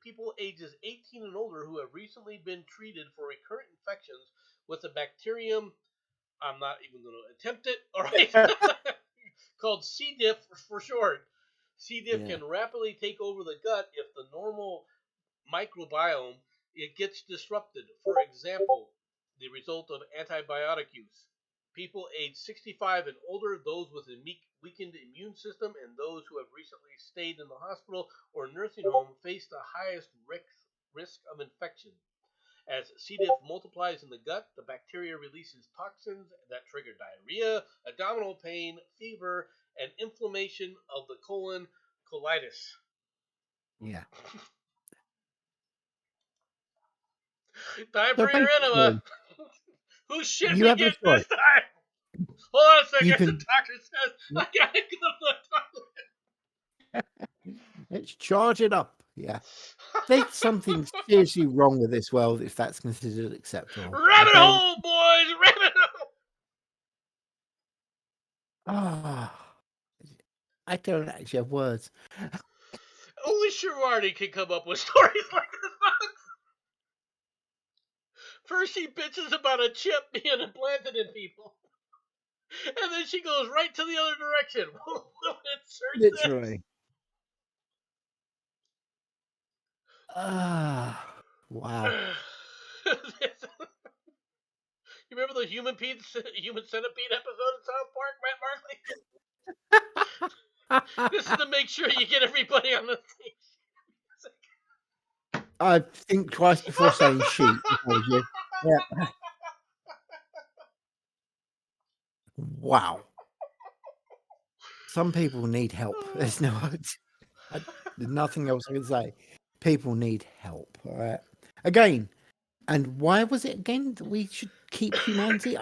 people ages 18 and older who have recently been treated for recurrent infections with the bacterium. I'm not even going to attempt it. All right, called C. diff for short. C. diff can rapidly take over the gut if the normal microbiome gets disrupted. For example, the result of antibiotic use. People aged 65 and older, those with a weakened immune system, and those who have recently stayed in the hospital or nursing home face the highest risk of infection. As C. diff multiplies in the gut, the bacteria releases toxins that trigger diarrhea, abdominal pain, fever, and inflammation of the colon, colitis. Yeah. Time for your enema. Who's shit me get this time? Hold on a second. The doctor says I gotta go to the toilet. Let's charge it up. Yeah. There's something seriously wrong with this world if that's considered acceptable. Rabbit hole, boys! Rabbit hole! I don't actually have words. Only Shardy can come up with stories like this, folks. First she bitches about a chip being implanted in people. And then she goes right to the other direction. Literally. Wow. You remember the human centipede episode of South Park, Matt Markley? This is to make sure you get everybody on the same. I think twice before saying sheep. Yeah. Wow. Some people need help. There's there's nothing else I can say. People need help. All right. Again, and why was it again that we should keep humanity?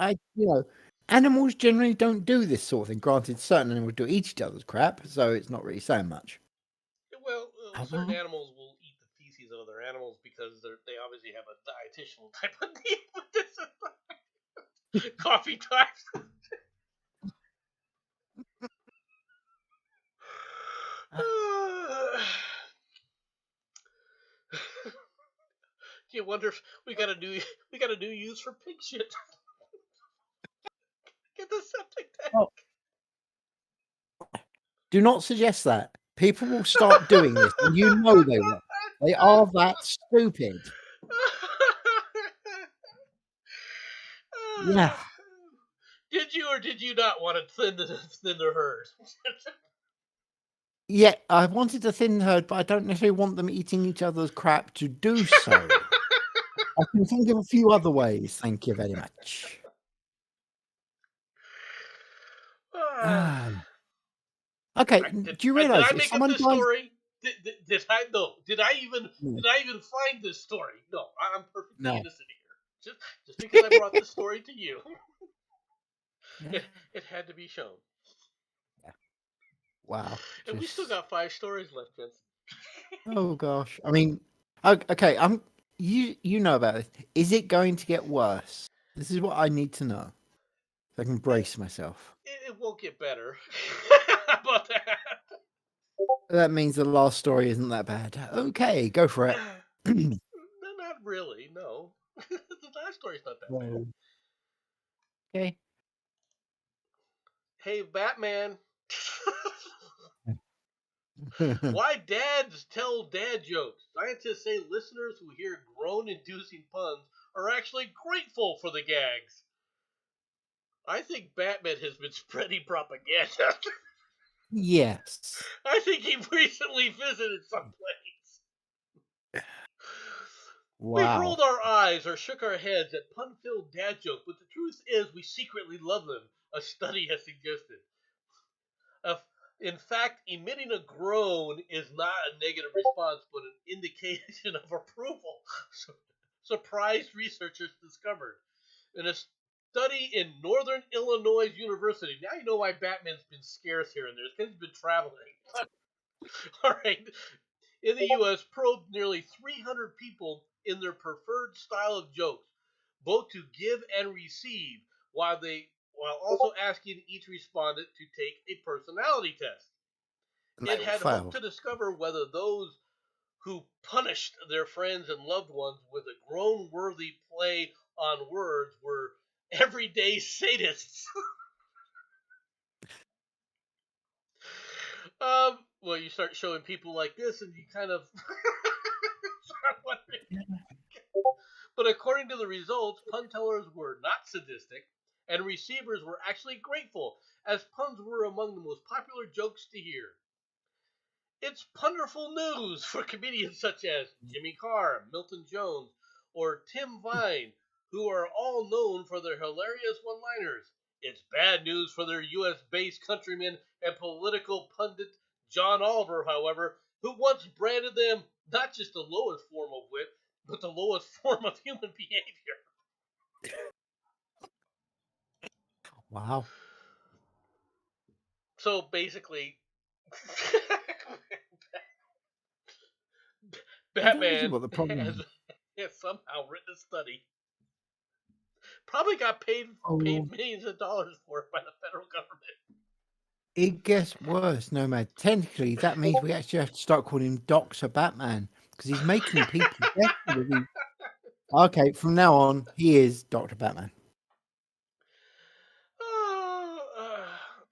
Animals generally don't do this sort of thing. Granted, certain animals do eat each other's crap, so it's not really saying much. Well, I certain want- animals will eat the feces of other animals because they obviously have a dietitial type of need. But this is coffee time. Do you wonder if we got a new use for pig shit? Get the septic tank. Oh, do not suggest that. People will start doing this, and you know they will. They are that stupid. Yeah. Did you or did you not want to thin the herd? Yeah, I wanted to thin the herd, but I don't necessarily want them eating each other's crap to do so. I can think of a few other ways. Thank you very much. Okay, Did do you realize I if make up someone this dies? story? Did I no? Did I even No. find this story? No, I'm perfectly No. innocent here. Just because I brought this story to you, it had to be shown. Wow. And we still got 5 stories left, Vince. Oh gosh. I mean, okay. You know about this. Is it going to get worse? This is what I need to know. So I can brace myself. It won't get better. How about that? That means the last story isn't that bad. Okay, go for it. No, not really. No, the last story's not that bad. Okay. Hey, Batman. Why dads tell dad jokes? Scientists say listeners who hear groan-inducing puns are actually grateful for the gags. I think Batman has been spreading propaganda. Yes. I think he recently visited someplace. We've Wow. rolled our eyes or shook our heads at pun-filled dad jokes, but the truth is we secretly love them, a study has suggested. In fact, emitting a groan is not a negative response, but an indication of approval. Surprised researchers discovered. In a study in Northern Illinois University, now you know why Batman's been scarce here and there. It's because he's been traveling. All right. In the U.S., probed nearly 300 people in their preferred style of jokes, both to give and receive, while also asking each respondent to take a personality test. It had hoped to discover whether those who punished their friends and loved ones with a groan-worthy play on words were everyday sadists. Well, you start showing people like this, and you kind of start wondering. But according to the results, pun tellers were not sadistic, and receivers were actually grateful, as puns were among the most popular jokes to hear. It's wonderful news for comedians such as Jimmy Carr, Milton Jones, or Tim Vine, who are all known for their hilarious one-liners. It's bad news for their U.S.-based countryman and political pundit John Oliver, however, who once branded them not just the lowest form of wit, but the lowest form of human behavior. Wow. So basically, Batman what the problem has somehow written a study. Probably got paid millions of dollars for it by the federal government. It gets worse, Nomad. Technically, that means we actually have to start calling him Dr. Batman because he's making people better. Okay, from now on, he is Dr. Batman.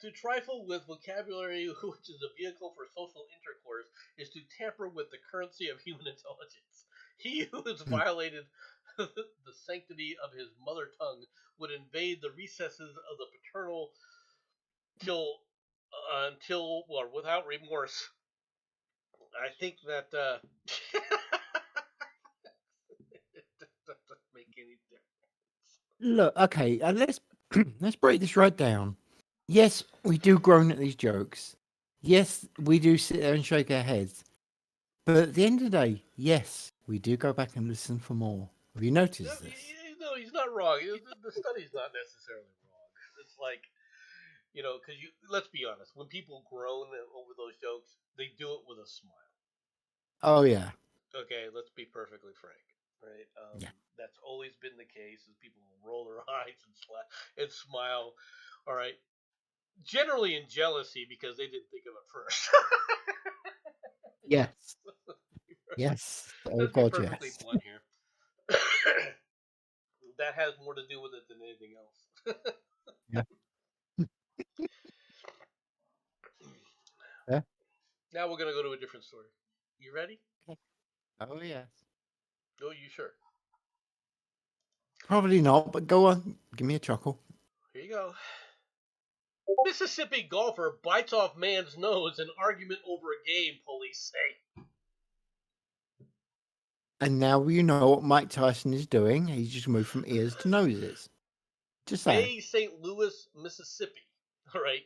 To trifle with vocabulary, which is a vehicle for social intercourse, is to tamper with the currency of human intelligence. He who has violated the sanctity of his mother tongue would invade the recesses of the paternal until without remorse. I think that it doesn't make any difference. Look, okay, let's let's break this right down. Yes, we do groan at these jokes. Yes, we do sit there and shake our heads. But at the end of the day, yes, we do go back and listen for more. Have you noticed this? No, he's not wrong. The study's not necessarily wrong. It's like, because let's be honest, when people groan over those jokes, they do it with a smile. Oh yeah, Okay, let's be perfectly frank, right? yeah, That's always been the case. Is people will roll their eyes and smile. All right, generally in jealousy because they didn't think of it first. yes, yes. Oh Let's be God, perfectly yes. blunt here. That has more to do with it than anything else. Yeah, yeah. Now we're gonna go to a different story. You ready? Okay. Oh yes. Oh, you sure? Probably not, but go on. Give me a chuckle. Here you go. Mississippi golfer bites off man's nose in argument over a game, police say. And now you know what Mike Tyson is doing. He's just moved from ears to noses. Just saying. Bay, St. Louis, Mississippi. All right.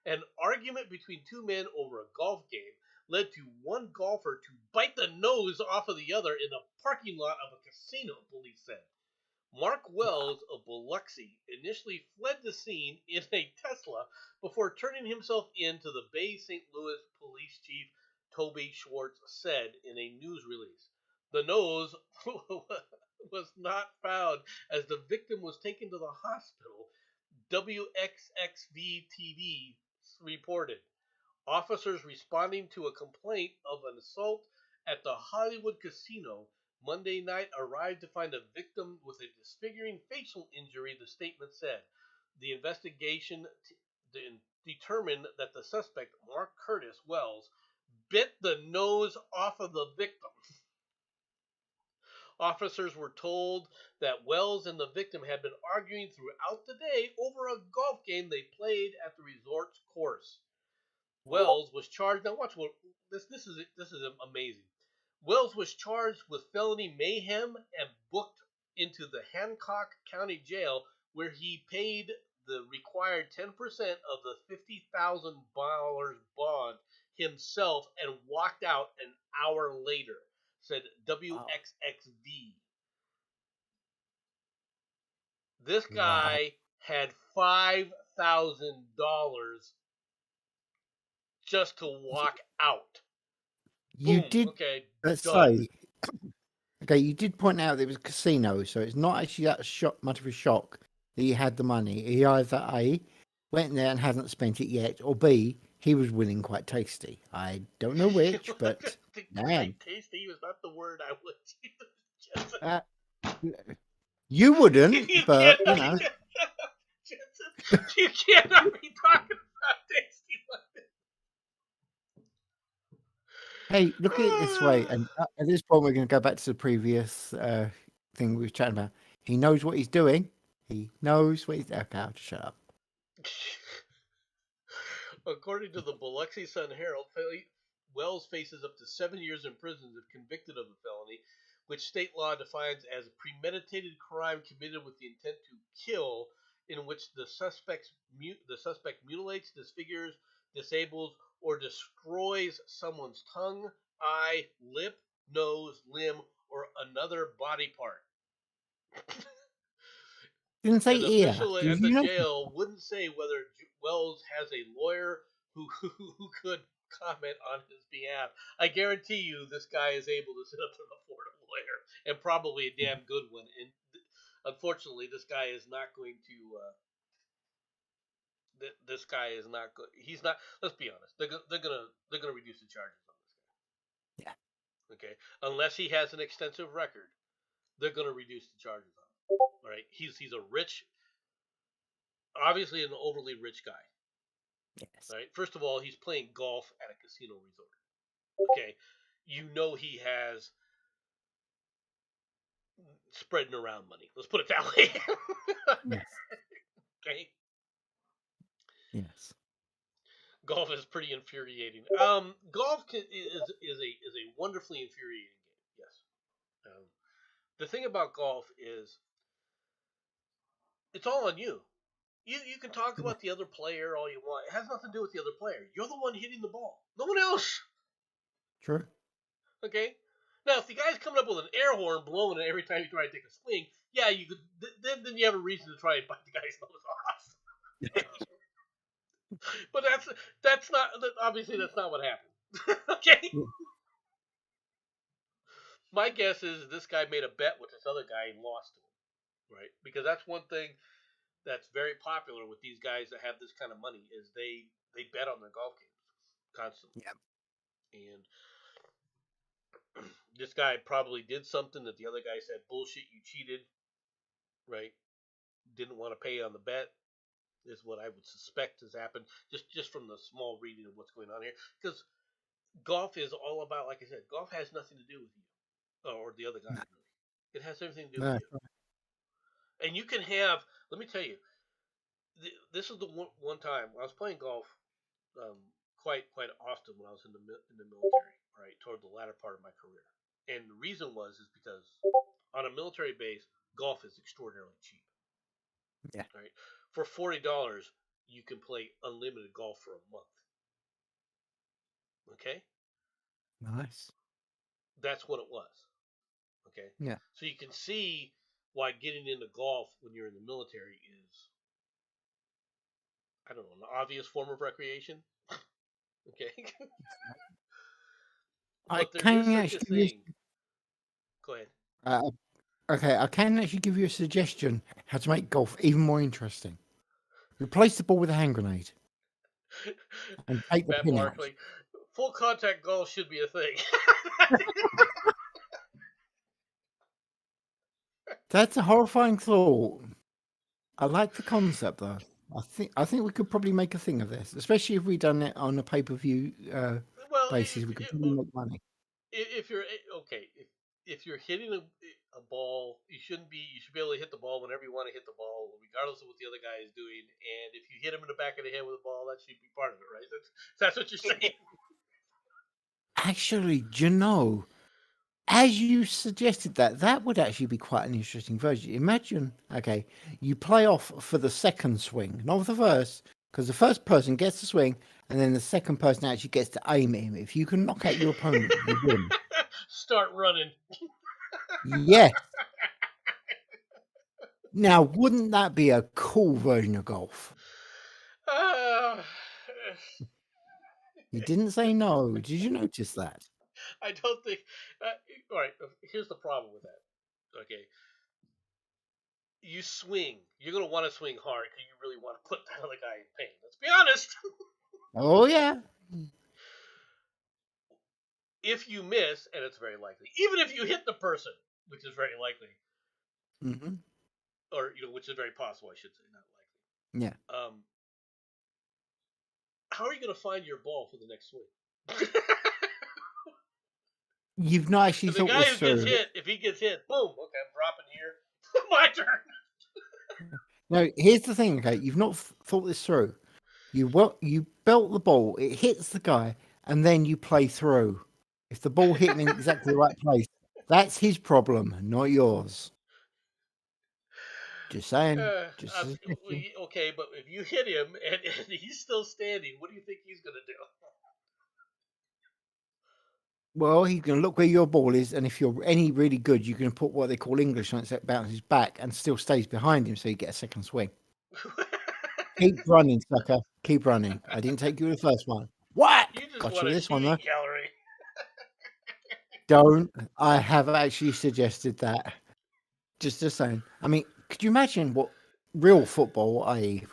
An argument between two men over a golf game led to one golfer to bite the nose off of the other in the parking lot of a casino, police said. Mark Wells of Biloxi initially fled the scene in a Tesla before turning himself in to the Bay St. Louis Police Chief Toby Schwartz said in a news release. The nose was not found as the victim was taken to the hospital, WXXV TV reported. Officers responding to a complaint of an assault at the Hollywood Casino Monday night arrived to find a victim with a disfiguring facial injury, the statement said. The investigation determined that the suspect, Mark Curtis Wells, bit the nose off of the victim. Officers were told that Wells and the victim had been arguing throughout the day over a golf game they played at the resort's course. Wells was charged. Now watch what this is amazing. Wells was charged with felony mayhem and booked into the Hancock County Jail, where he paid the required 10% of the $50,000 bond himself and walked out an hour later, said WXXV. This Wow. guy had $5,000 just to walk out. You Boom. did, Okay. let's Done. say, okay, you did point out that it was a casino, so it's not actually that much of a shock that he had the money. He either A, went there and hasn't spent it yet, or B, he was winning quite tasty. I don't know which, but man, Quite tasty was not the word I would use. uh, you wouldn't, You but you cannot, know, Jensen, you cannot be talking about tasty like hey, look at it this way. And at this point, we're going to go back to the previous thing we were chatting about. He knows what he's doing. He knows what he's. Okay, I'll just shut up. According to the Biloxi Sun Herald, Wells faces up to 7 years in prison if convicted of a felony, which state law defines as a premeditated crime committed with the intent to kill, in which the suspect mutilates, disfigures, disables, or destroys someone's tongue, eye, lip, nose, limb, or another body part. Didn't say An ear. official Did at the you know? jail wouldn't say whether Wells has a lawyer who could comment on his behalf. I guarantee you this guy is able to sit up and afford a lawyer, and probably a damn good one. And unfortunately, this guy is not going to. This guy is not good. He's not. Let's be honest. They're gonna reduce the charges on this guy. Yeah. Okay. Unless he has an extensive record, they're gonna reduce the charges on him. All right. He's a rich, obviously an overly rich guy. Yes. Right. First of all, he's playing golf at a casino resort. Okay. You know he has spreading around money. Let's put it that way. Yes. Okay. Yes. Golf is pretty infuriating. Golf is a wonderfully infuriating game. Yes. The thing about golf is It's all on you. You can talk about the other player all you want. It has nothing to do with the other player. You're the one hitting the ball. No one else. True. Okay? Now, if the guy's coming up with an air horn blowing it every time you try to take a swing, yeah, you could. Then you have a reason to try and bite the guy's nose off. But that's not obviously that's not what happened. Okay? Yeah. My guess is this guy made a bet with this other guy and lost to him, right? Because that's one thing that's very popular with these guys that have this kind of money is they bet on their golf games constantly. Yep. And this guy probably did something that the other guy said, bullshit, you cheated, right? Didn't want to pay on the bet, is what I would suspect has happened, just from the small reading of what's going on here. Because golf is all about, like I said, golf has nothing to do with you or the other guy. No. Really. It has everything to do No. with you. And you can have, let me tell you, this is the one time I was playing golf quite often when I was in the military, right, toward the latter part of my career. And the reason is because on a military base, golf is extraordinarily cheap. Yeah. Right. For $40, you can play unlimited golf for a month. Okay. Nice. That's what it was. Okay. Yeah. So you can see why getting into golf when you're in the military is, I don't know, an obvious form of recreation. Okay. But there is such a thing. Go ahead. Okay, I can actually give you a suggestion how to make golf even more interesting. Replace the ball with a hand grenade and take the Matt pin out. Barkley, full contact golf should be a thing. That's a horrifying thought. I like the concept though. I think we could probably make a thing of this, especially if we done it on a pay-per-view Well, basis. We could probably make money. if you're okay, if you're hitting a ball, you should be able to hit the ball whenever you want to hit the ball, regardless of what the other guy is doing. And if you hit him in the back of the head with a ball, that should be part of it, right? That's what you're saying. Actually, do you know, as you suggested that would actually be quite an interesting version. Imagine, okay, you play off for the second swing, not for the first, because the first person gets the swing, and then the second person actually gets to aim at him. If you can knock out your opponent, you win. Start running. Yes. Now, wouldn't that be a cool version of golf? You didn't say no. Did you notice that? I don't think. All right. Here's the problem with that. Okay. You swing. You're gonna want to swing hard because you really want to put that other guy in pain. Let's be honest. Oh yeah. If you miss, and it's very likely, even if you hit the person, which is very likely, Mm-hmm. or which is very possible, I should say, not likely. Yeah. How are you gonna find your ball for the next swing? You've not actually The thought guy this who gets through. hit, if he gets hit, boom, okay, I'm dropping here. My turn. No, here's the thing, okay? You've not thought this through. You belt the ball, it hits the guy, and then you play through. If the ball hit him in exactly the right place, that's his problem, not yours. Just saying. Okay, but if you hit him and he's still standing, what do you think he's gonna do? Well, he's going to look where your ball is, and if you're any really good, you can put what they call English on it, so it bounces back and still stays behind him, so you get a second swing. Keep running, sucker. Keep running. I didn't take you the first one. What? You just Got want you a this one, shooting though. gallery. Don't. I have actually suggested that. Just saying. I mean, could you imagine what real football, i.e.,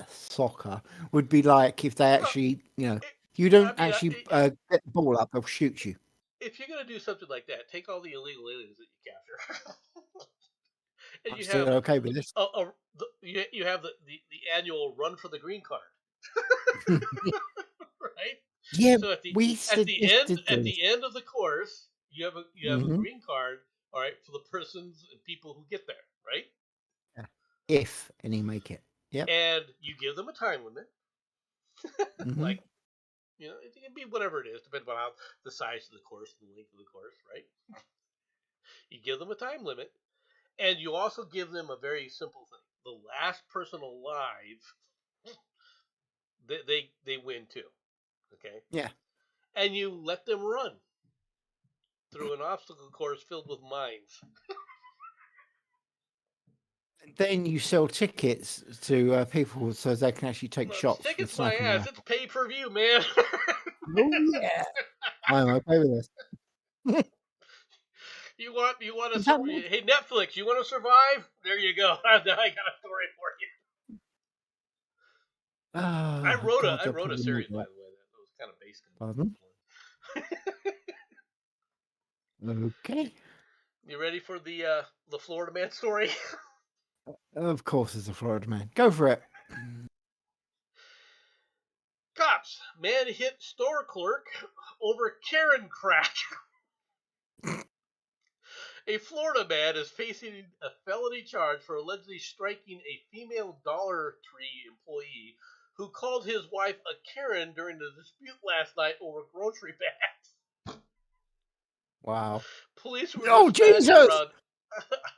soccer, would be like if they actually, you don't actually get the ball up, they'll shoot you. If you're gonna do something like that, take all the illegal aliens that you capture. And I'm still okay with this. You have the annual run for the green card. Right? Yeah, so at the end of the course, you have a Mm-hmm. green card, all right, for the persons and people who get there, right? If any make it. Yep. And you give them a time limit. Mm-hmm. Like, it can be whatever it is, depending on the size of the course and the length of the course, right? You give them a time limit, and you also give them a very simple thing. the last person alive, they win too. Okay, Yeah. and you let them run through an obstacle course filled with mines. Then you sell tickets to people so they can actually take No, shots with tickets my sniping ass. rifles. It's pay per view, man. Oh yeah, I'm okay with this. You want to Is that survive? Hey Netflix, you want to survive? There you go. I got a story for you. I Oh wrote a God, they'll probably make series, by that. the way, that was kind of based on Pardon? one. Okay. You ready for the Florida man story? Of course, it's a Florida man. Go for it. Cops, man hit store clerk over Karen crack. A Florida man is facing a felony charge for allegedly striking a female Dollar Tree employee who called his wife a Karen during the dispute last night over grocery bags. Wow. Police were Oh dispatched Jesus!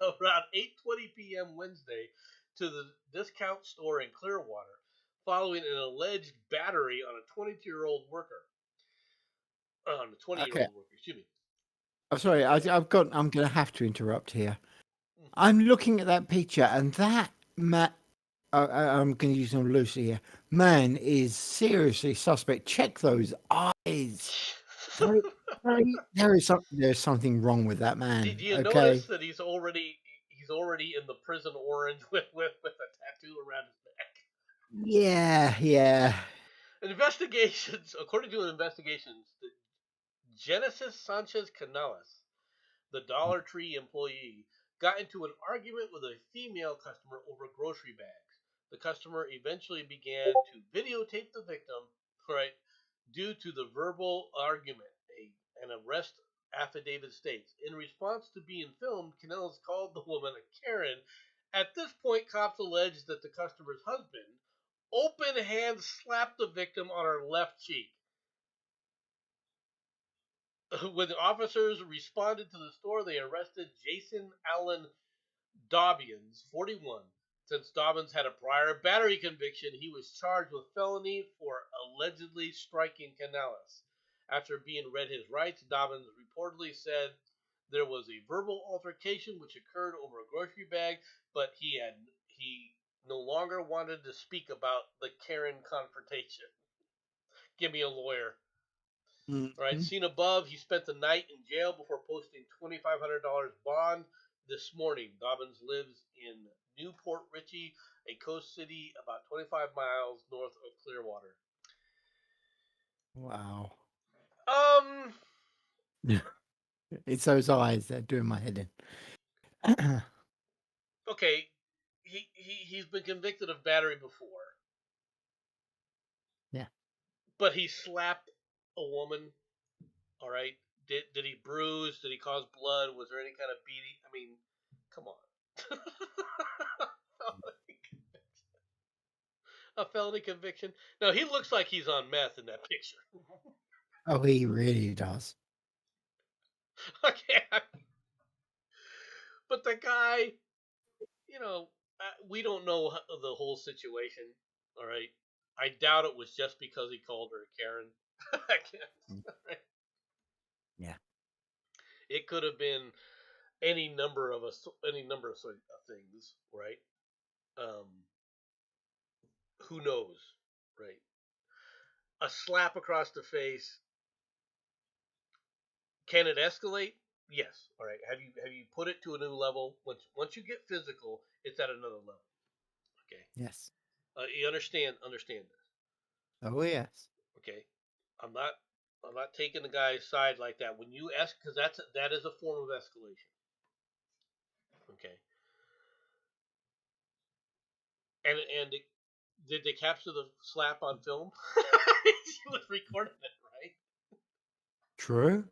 around 8:20 p.m. Wednesday to the discount store in Clearwater, following an alleged battery on a 22-year-old worker. On a 20-year-old Okay. worker, excuse me. I'm sorry. I'm going to have to interrupt here. I'm looking at that picture, and that I'm going to use them loosely here. Man is seriously suspect. Check those eyes. There's something wrong with that man. Did you Okay. notice that he's already in the prison orange with a tattoo around his neck? Yeah. Investigations, according to investigations, Genesis Sanchez Canales, the Dollar Tree employee, got into an argument with a female customer over grocery bags. The customer eventually began to videotape the victim, right, due to the verbal argument. An arrest affidavit states. In response to being filmed, Canales called the woman a Karen. At this point, cops alleged that the customer's husband open hand slapped the victim on her left cheek. When the officers responded to the store, they arrested Jason Allen Dobbins, 41. Since Dobbins had a prior battery conviction, he was charged with felony for allegedly striking Canales. After being read his rights, Dobbins reportedly said there was a verbal altercation which occurred over a grocery bag, but he no longer wanted to speak about the Karen confrontation. Give me a lawyer. Mm-hmm. All right, seen above, he spent the night in jail before posting $2,500 bond this morning. Dobbins lives in Newport Richey, a coast city about 25 miles north of Clearwater. Wow. Um, It's those eyes that are doing my head in. Okay, he's been convicted of battery before. Yeah. But he slapped a woman. All right. Did he bruise? Did he cause blood? Was there any kind of beating? I mean, come on. A felony conviction? No, he looks like he's on meth in that picture. Oh, he really does. Okay. But the guy, we don't know the whole situation. All right. I doubt it was just because he called her a Karen. Right? Yeah. It could have been any number of things, right? Who knows, right? A slap across the face. Can it escalate? Yes. All right. Have you put it to a new level? Once you get physical, it's at another level. Okay. Yes. You understand this. Oh yes. Okay. I'm not taking the guy's side like that. When you because that is a form of escalation. Okay. And did they capture the slap on film? She was recording it, right? True.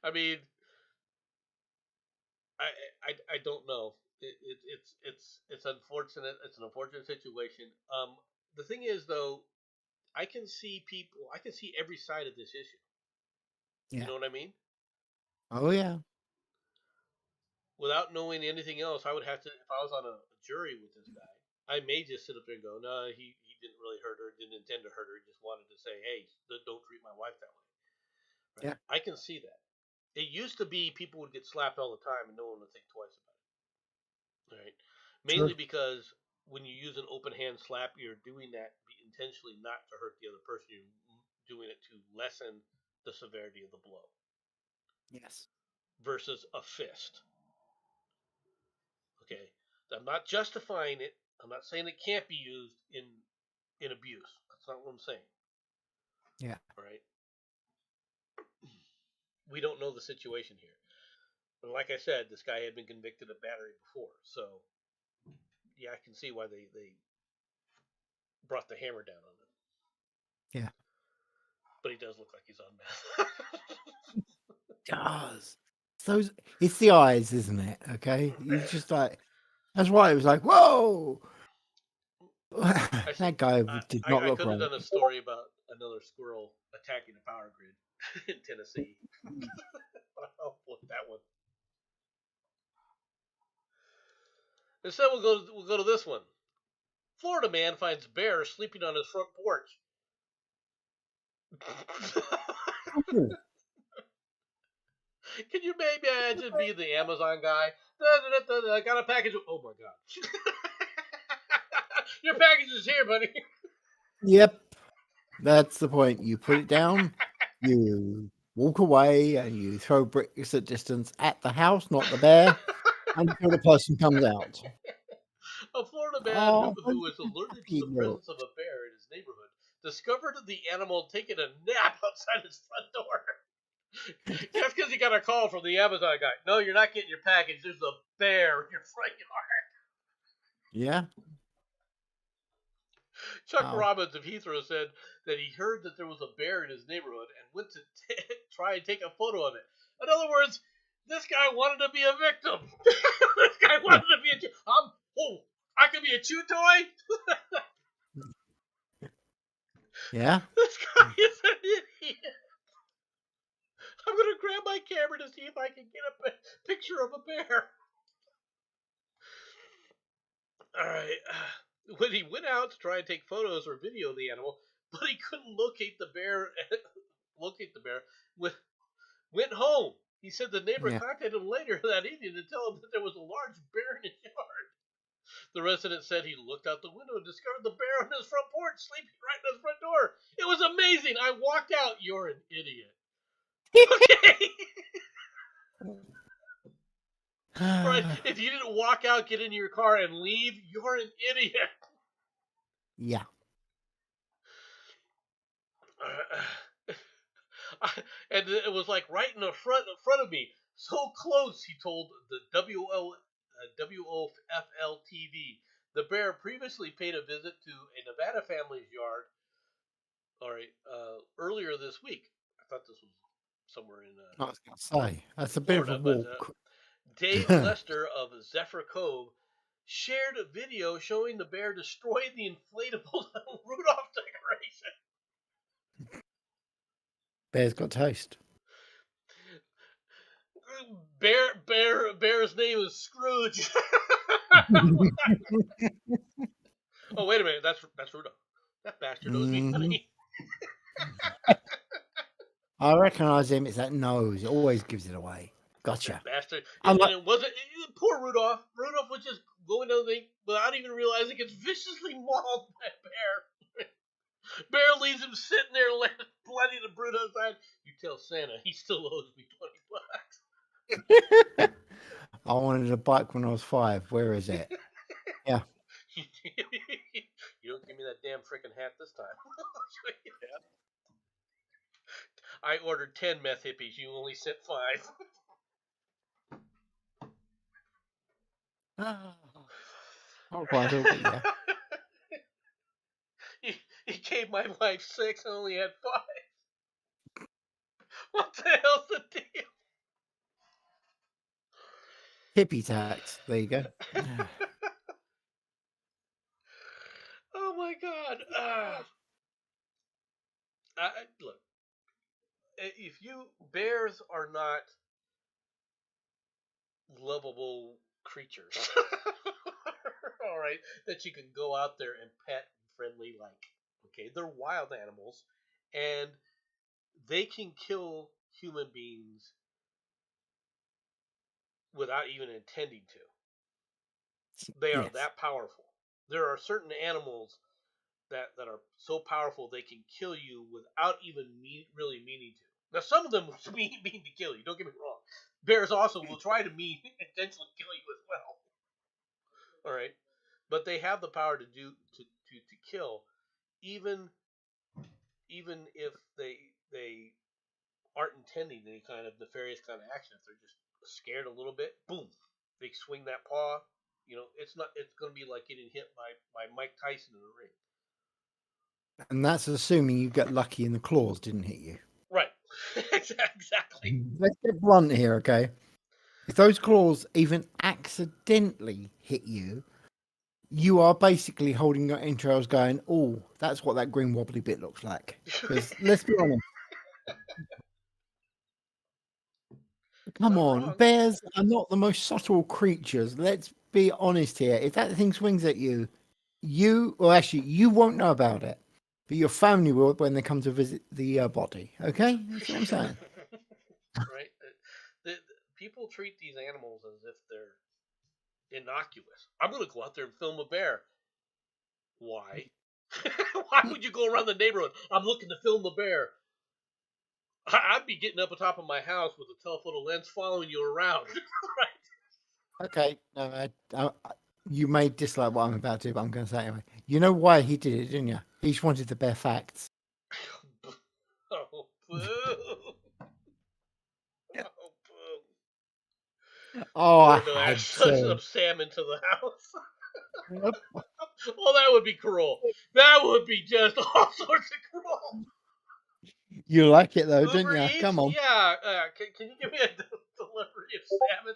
I mean, I don't know. It's unfortunate. It's an unfortunate situation. The thing is, though, I can see every side of this issue. Yeah. You know what I mean? Oh yeah. without knowing anything else, I would have to, if I was on a jury with this guy, I may just sit up there and go, no, he didn't really hurt her, didn't intend to hurt her, he just wanted to say, hey, don't treat my wife that way. Right? Yeah. I can see that. It used to be people would get slapped all the time and no one would think twice about it. Right? Mainly True. because when you use an open hand slap, you're doing that intentionally not to hurt the other person. You're doing it to lessen the severity of the blow Yes. versus a fist. Okay, I'm not justifying it. I'm not saying it can't be used in abuse. That's not what I'm saying. Yeah. Right? We don't know the situation here. But like I said, this guy had been convicted of battery before, so yeah, I can see why they brought the hammer down on him. Yeah. But he does look like he's on meth. Does. Those, it's the eyes, isn't it? Okay. You just like, that's why it was like, whoa. That guy did not I look could have right. done a story about another squirrel attacking a power grid in Tennessee. I'll flip that one. Instead, we'll go to this one. Florida man finds bear sleeping on his front porch. Can you maybe imagine being the Amazon guy? I got a package. Oh my god! Your package is here, buddy. Yep. That's the point. You put it down, you walk away, and you throw bricks at distance at the house, not the bear, until the person comes out. A Florida man who was alerted to the no. presence of a bear in his neighborhood discovered the animal taking a nap outside his front door. That's because he got a call from the Amazon guy. No, you're not getting your package. There's a bear in your front yard. Yeah. Chuck Robbins of Heathrow said that he heard that there was a bear in his neighborhood and went to try and take a photo of it. In other words, this guy wanted to be a victim. This guy wanted to be a... I could be a chew toy? Yeah. This guy is an idiot. I'm going to grab my camera to see if I can get a picture of a bear. All right. When he went out to try and take photos or video of the animal, but he couldn't locate the bear. Went home. He said the neighbor contacted him later that evening to tell him that there was a large bear in his yard. The resident said he looked out the window and discovered the bear on his front porch, sleeping right in his front door. It was amazing. I walked out. You're an idiot. Okay. Right. If you didn't walk out, get in your car, and leave, you're an idiot. Yeah. And it was like right in front of me, so close. He told the WOFL TV. The bear previously paid a visit to a Nevada family's yard. All right, earlier this week. I thought this was somewhere in. I was going to say that's a bit Florida, of a walk. But, Dave Lester of Zephyr Cove shared a video showing the bear destroying the inflatable Rudolph decoration. Bear's got taste. Bear's name is Scrooge. Oh, wait a minute. That's Rudolph. That bastard owes me money. I recognise him. It's that nose. It always gives it away. Gotcha. That bastard. And it wasn't. Poor Rudolph. Rudolph was just going down the thing without even realizing it's viciously mauled by a bear. Bear leaves him sitting there, bloody and brute outside. You tell Santa he still owes me $20. I wanted a bike when I was 5. Where is it? Yeah. You don't give me that damn freaking hat this time. I ordered 10 meth hippies. You only sent 5. Oh, quite a bit, yeah. He gave my wife 6 and only had 5. What the hell's the deal? Hippie tax. There you go. Oh my god. Look, if bears are not lovable creatures. All right, that you can go out there and pet and friendly like. Okay, they're wild animals, and they can kill human beings without even intending to. They are Yes. that powerful. There are certain animals that are so powerful they can kill you without even really meaning to. Now, some of them mean to kill you. Don't get me wrong. Bears also will try to intentionally kill you as well. All right, but they have the power to kill, even if they aren't intending any kind of nefarious kind of action. If they're just scared a little bit, boom, they swing that paw. It's not. It's going to be like getting hit by Mike Tyson in the ring. And that's assuming you got lucky and the claws didn't hit you. Right. Exactly. Let's get blunt here, okay? If those claws even accidentally hit you, you are basically holding your entrails going, oh, that's what that green wobbly bit looks like. Because let's be honest. Come Not on, wrong. bears are not the most subtle creatures. Let's be honest here. If that thing swings at you, you won't know about it, but your family will when they come to visit the body. Okay, that's what I'm saying. Right. People treat these animals as if they're innocuous. I'm going to go out there and film a bear. Why? Why would you go around the neighborhood? I'm looking to film the bear. I'd be getting up on top of my house with a telephoto lens following you around. Right. Okay, no, you may dislike what I'm about to, but I'm going to say it anyway. You know why he did it, didn't you? He just wanted the bare facts. Oh, boo. Oh, boo. Oh, I Or do I had have some to. salmon to the house? Yep. Well, that would be cruel. That would be just all sorts of cruel. You like it though, don't Uber you? Eats? Come on. Yeah. Can you give me a delivery of salmon?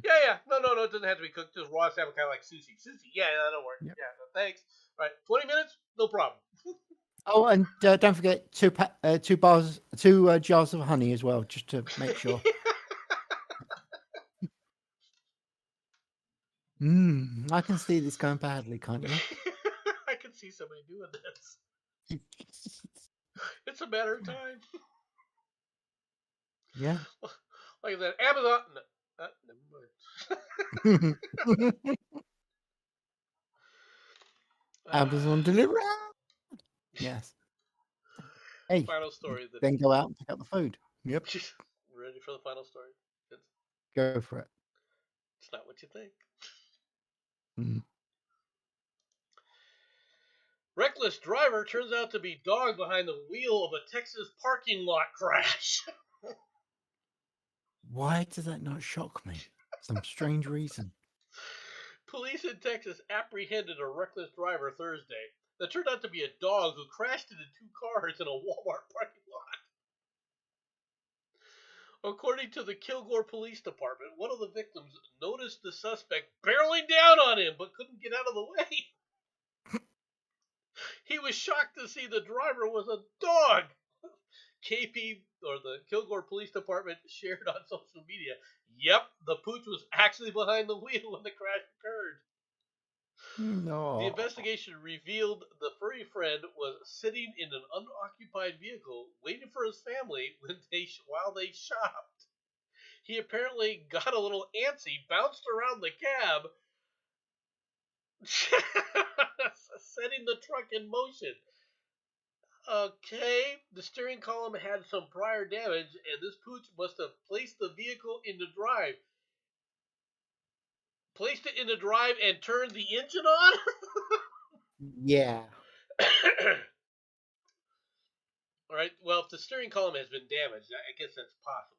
Yeah. No. It doesn't have to be cooked. Just raw salmon, kind of like sushi. Sushi. Yeah, that'll work. Yep. Yeah. No, thanks. All right. 20 minutes? No problem. Oh, and don't forget two jars of honey as well, just to make sure. I can see this going badly, can't you? I can see somebody doing this. It's a matter of time. Yeah. Like that Amazon. Never mind. Amazon delivery. Yes. Hey, Final story. then go out and pick up the food. Yep. Ready for the final story? Go for it. It's not what you think. Mm. Reckless driver turns out to be dog behind the wheel of a Texas parking lot crash. Why does that not shock me? Some strange reason. Police in Texas apprehended a reckless driver Thursday that turned out to be a dog who crashed into two cars in a Walmart parking lot. According to the Kilgore Police Department, one of the victims noticed the suspect barreling down on him but couldn't get out of the way. He was shocked to see the driver was a dog. KP, or the Kilgore Police Department, shared on social media. Yep, the pooch was actually behind the wheel when the crash occurred. No. The investigation revealed the furry friend was sitting in an unoccupied vehicle waiting for his family while they shopped. He apparently got a little antsy, bounced around the cab, setting the truck in motion. Okay, the steering column had some prior damage, and this pooch must have placed the vehicle into drive. Placed it into drive and turned the engine on? Yeah. All right, well, if the steering column has been damaged, I guess that's possible.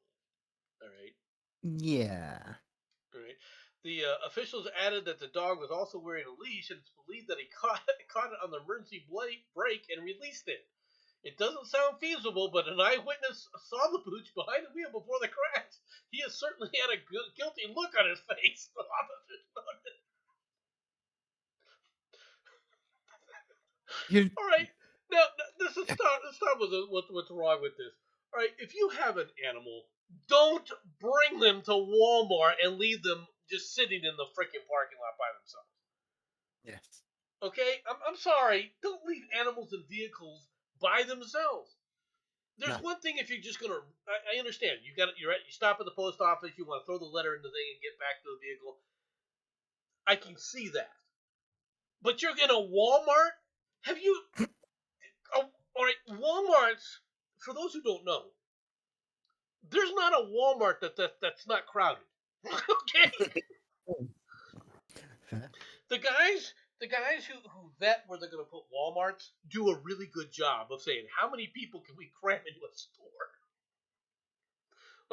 All right. Yeah. All right. The officials added that the dog was also wearing a leash, and it's believed that he caught it on the emergency brake and released it. It doesn't sound feasible, but an eyewitness saw the pooch behind the wheel before the crash. He has certainly had a guilty look on his face. All right, now let's start with what's wrong with this. All right, if you have an animal Don't bring them to Walmart and leave them just sitting in the freaking parking lot by themselves. Yes. Okay? I'm sorry. Don't leave animals in vehicles by themselves. There's No. one thing if you're just gonna. I understand. You stop at the post office. You want to throw the letter in the thing and get back to the vehicle. I can see that. But you're gonna Walmart? Have you? Oh, all right, Walmart's. For those who don't know, there's not a Walmart that's not crowded. Okay. Fair. The guys who vet where they're going to put Walmarts do a really good job of saying how many people can we cram into a store.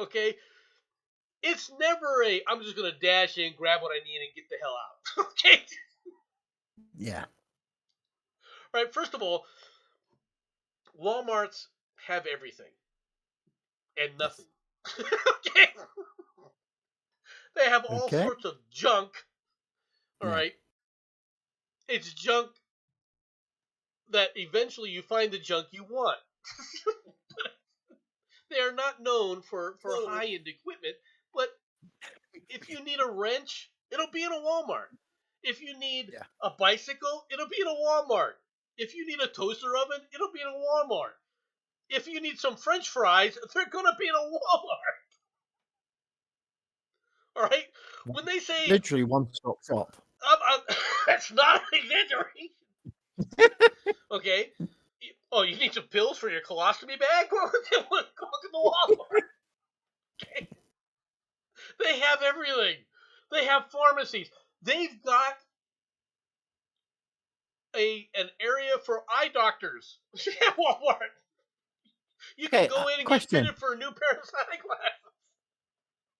Okay, it's never a I'm just going to dash in, grab what I need, and get the hell out. Okay, Yeah. right. First of all, Walmarts have everything and nothing. Okay, they have all Okay. sorts of junk. All Yeah. right, it's junk that eventually you find the junk you want. They are not known for high-end equipment, but if you need a wrench, it'll be in a Walmart. If you need Yeah. a bicycle, it'll be in a Walmart. If you need a toaster oven, it'll be in a Walmart. If you need some French fries, they're going to be in a Walmart. All right? When they say, Literally one-stop shop. that's not an exaggeration. Okay? Oh, you need some pills for your colostomy bag? Go to the Walmart. Okay? They have everything. They have pharmacies. They've got an area for eye doctors at Walmart. You can Okay, go in and question. get fitted for a new pair of sunglasses.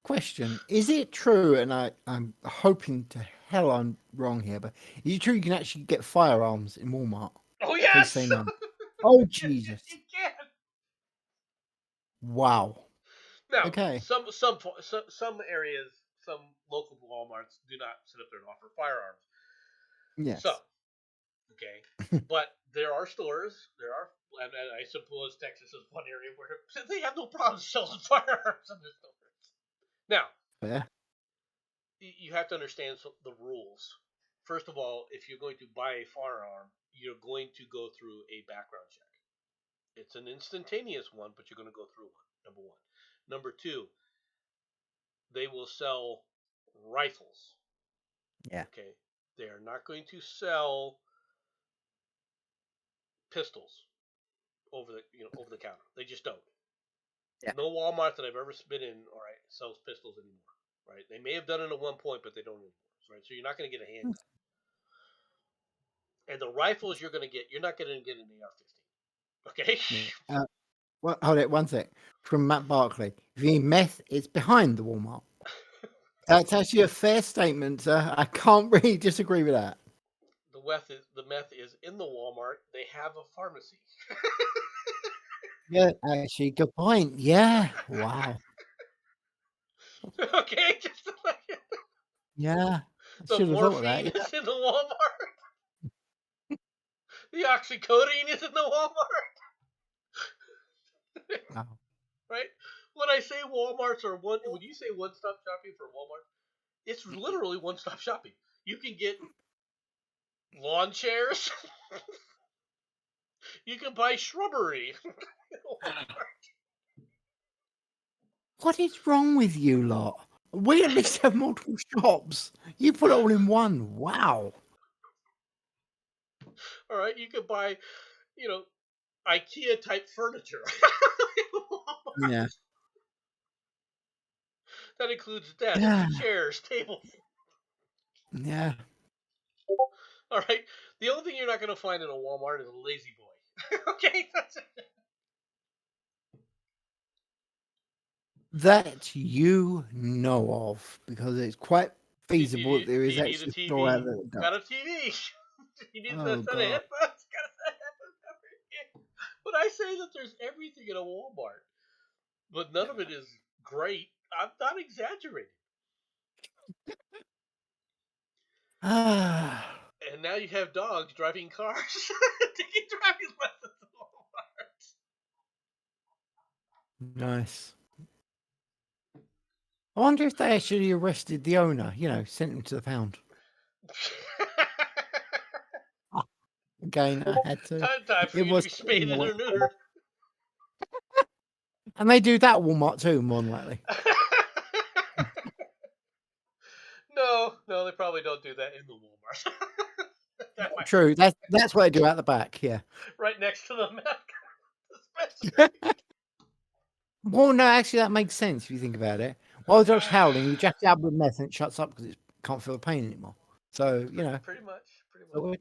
Question: is it true? And I'm hoping to hell I'm wrong here, but is it true you can actually get firearms in Walmart? Oh Please yes. say no. Oh Yes, Jesus! you can. Wow. Now, Okay. some areas, some local Walmarts do not sit up there and offer firearms. Yes. So, okay, but there are stores. And I suppose Texas is one area where they have no problem selling firearms in their stores. Now, Fair. you have to understand the rules. First of all, if you're going to buy a firearm, you're going to go through a background check. It's an instantaneous one, but you're going to go through one, number one. Number two, they will sell rifles. Yeah. Okay. They are not going to sell pistols over the counter. They just don't. Yeah. No Walmart that I've ever been in, all right, sells pistols anymore. Right? They may have done it at one point, but they don't anymore. Right? So you're not going to get a handgun. And the rifles you're not going to get an AR-15. Okay? Yeah. Well, hold it 1 sec. From Matt Barkley, if you need meth, it's behind the Walmart. That's actually a fair statement, sir. I can't really disagree with that. The meth is in the Walmart. They have a pharmacy. Yeah, actually, good point. Yeah. Wow. Okay? Just to let you know. Yeah. The Should have thought of morphine that. Yeah. is in the Walmart. The oxycodone is in the Walmart. Wow. Right? When I say Walmarts are when you say one-stop shopping for Walmart, it's literally one-stop shopping. You can get lawn chairs. You can buy shrubbery. What is wrong with you lot? We at least have multiple shops. You put it all in one. Wow. All right, you can buy, IKEA type furniture. Yeah. That includes desks, Yeah. chairs, tables. Yeah. All right. The only thing you're not going to find in a Walmart is a lazy boy. Okay, that's it. That you know of, because it's quite feasible that there is Do you need actually a a store out TV? there that does. Got a TV. You need a Oh, set of God. headphones. Got a set of headphones. But I say that there's everything in a Walmart, but none of it is great. I'm not exaggerating. Ah, And now you have dogs driving cars, taking driving lessons at Walmart. nice. I wonder if they actually arrested the owner. Sent him to the pound. Again, I had to. Time for It you to was, be spaded or neutered. and they do that at Walmart too, more than likely. No, they probably don't do that in the Walmart. True. That's what they do out the back. Yeah. Right next to the milk dispensary. Well, no, actually, that makes sense if you think about it. While the dog's howling, you jack it out with meth and it shuts up because it can't feel the pain anymore. So, Pretty much. so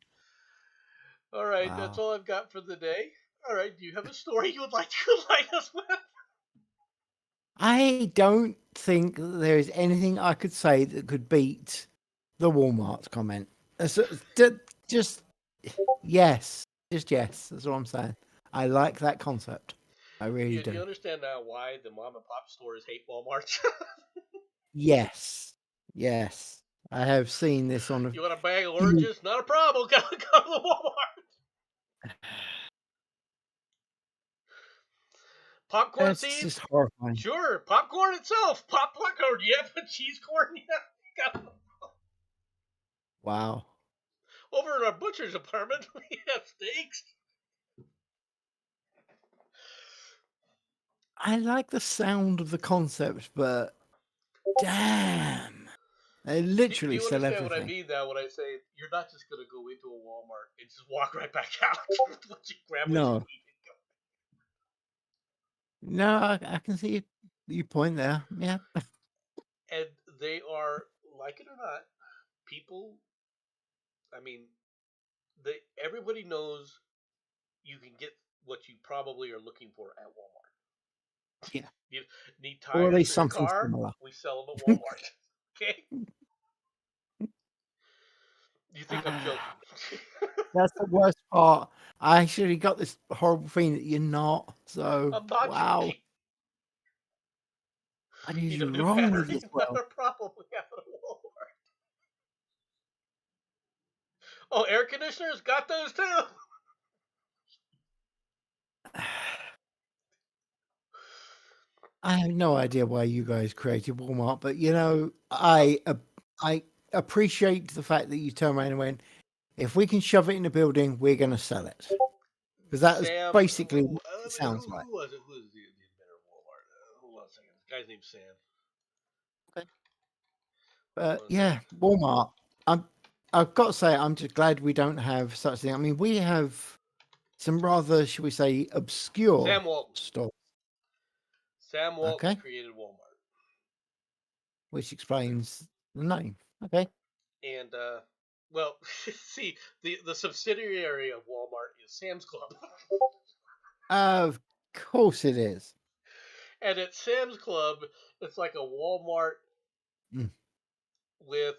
All right, that's all I've got for the day. All right, do you have a story you would like to light us with? I don't think that there is anything I could say that could beat the Walmart comment. Just yes. Just yes. That's all I'm saying. I like that concept. I really do. You understand now why the mom and pop stores hate Walmart? Yes. Yes. I have seen this on You want a bag of oranges? Not a problem. Go to the Walmart. Popcorn That's seeds? just horrifying. Sure. Popcorn itself. Popcorn. Yeah, but cheese corn? Yeah. Wow. Over in our butcher's apartment, we have steaks. I like the sound of the concept, but damn. They literally you sell understand everything. what I mean now when I say you're not just going to go into a Walmart and just walk right back out. Once you grab what No. you need and go. No, I can see your point there. Yeah. And they are, like it or not, people. I mean, everybody knows you can get what you probably are looking for at Walmart. Yeah. You need Or at tires least for your something car? similar. We sell them at Walmart. Okay. You think I'm joking? That's the worst part. I actually got this horrible feeling that you're not. So, I'm not wow. joking. I need You you know, new wrong with batteries, this well. not a problem. We have it at Walmart. Oh, air conditioners? Got those too. I have no idea why you guys created Walmart, but I appreciate the fact that you turned around and went, if we can shove it in a building, we're going to sell it. Because that is basically what it sounds like. Who was it? Who was the inventor of Walmart? Hold on a second. This guy's named Sam. Okay. But yeah, Walmart. I've got to say, I'm just glad we don't have such thing. I mean, we have some rather, should we say, obscure Sam Walton. stores. Sam Walton created Walmart, which explains the name. Okay. And well, see, the subsidiary of Walmart is Sam's Club. Of course it is. And at Sam's Club, it's like a Walmart with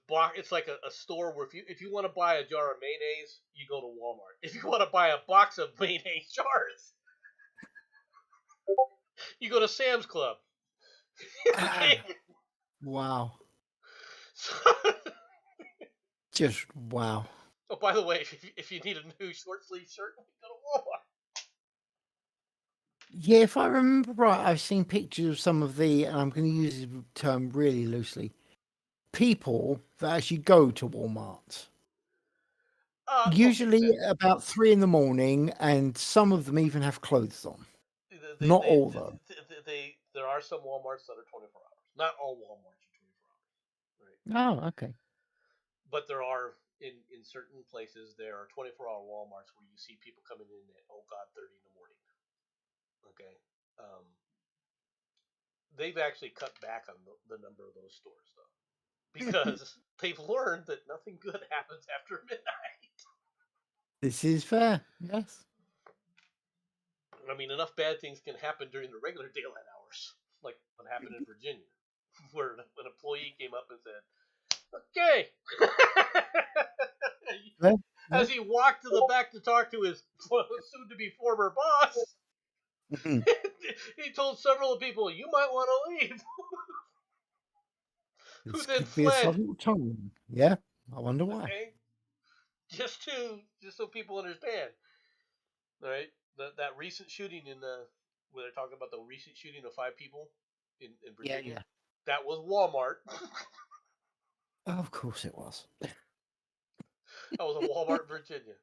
box. It's like a store where if you want to buy a jar of mayonnaise, you go to Walmart. If you want to buy a box of mayonnaise jars, you go to Sam's Club. Wow. Just wow. Oh, by the way, if you need a new short sleeve shirt, go to Walmart. Yeah, if I remember right, I've seen pictures of some of the, and I'm going to use the term really loosely, people that actually go to Walmart. Usually about 3 a.m, and some of them even have clothes on. Not all, though. There are some Walmarts that are 24 hours. Not all Walmarts are 24 hours. Right? Oh, okay. But there are, in certain places, there are 24-hour Walmarts where you see people coming in at, 30 in the morning. Okay. They've actually cut back on the number of those stores, though. Because they've learned that nothing good happens after midnight. This is fair, yes. I mean, enough bad things can happen during the regular daylight hours, like what happened in Virginia, where an employee came up and said, "Okay," as he walked to the back to talk to his soon-to-be former boss. He told several people, "You might want to leave." Who then fled? Yeah, I wonder why. Okay. Just so people understand, all right? That recent shooting where they're talking about the recent shooting of 5 people in Yeah, Virginia. yeah. That was Walmart. Oh, of course it was. That was a Walmart in Virginia.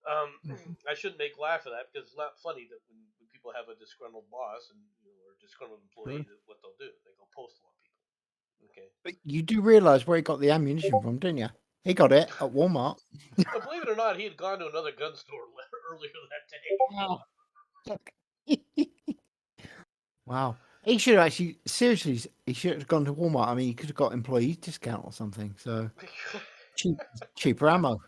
I shouldn't make laugh of that because it's not funny that when people have a disgruntled boss and or a disgruntled employee, that what they'll do, they go postal on people. Okay. But you do realise where he got the ammunition from, didn't you? He got it at Walmart. But believe it or not, he had gone to another gun store earlier that day. Wow. Wow. He should have actually, seriously, he should have gone to Walmart. I mean, he could have got employee discount or something. So cheaper ammo.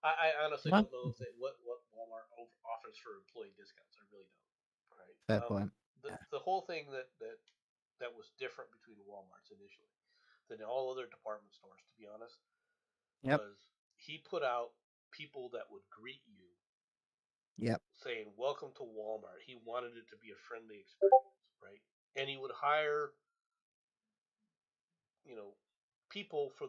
I honestly Right. don't know if what Walmart offers for employee discounts. I really don't. Right. Fair point. The whole thing that was different between Walmart's initially than all other department stores, to be honest, Yep. was he put out people that would greet you Yep. saying welcome to Walmart. He wanted it to be a friendly experience, right? And he would hire people for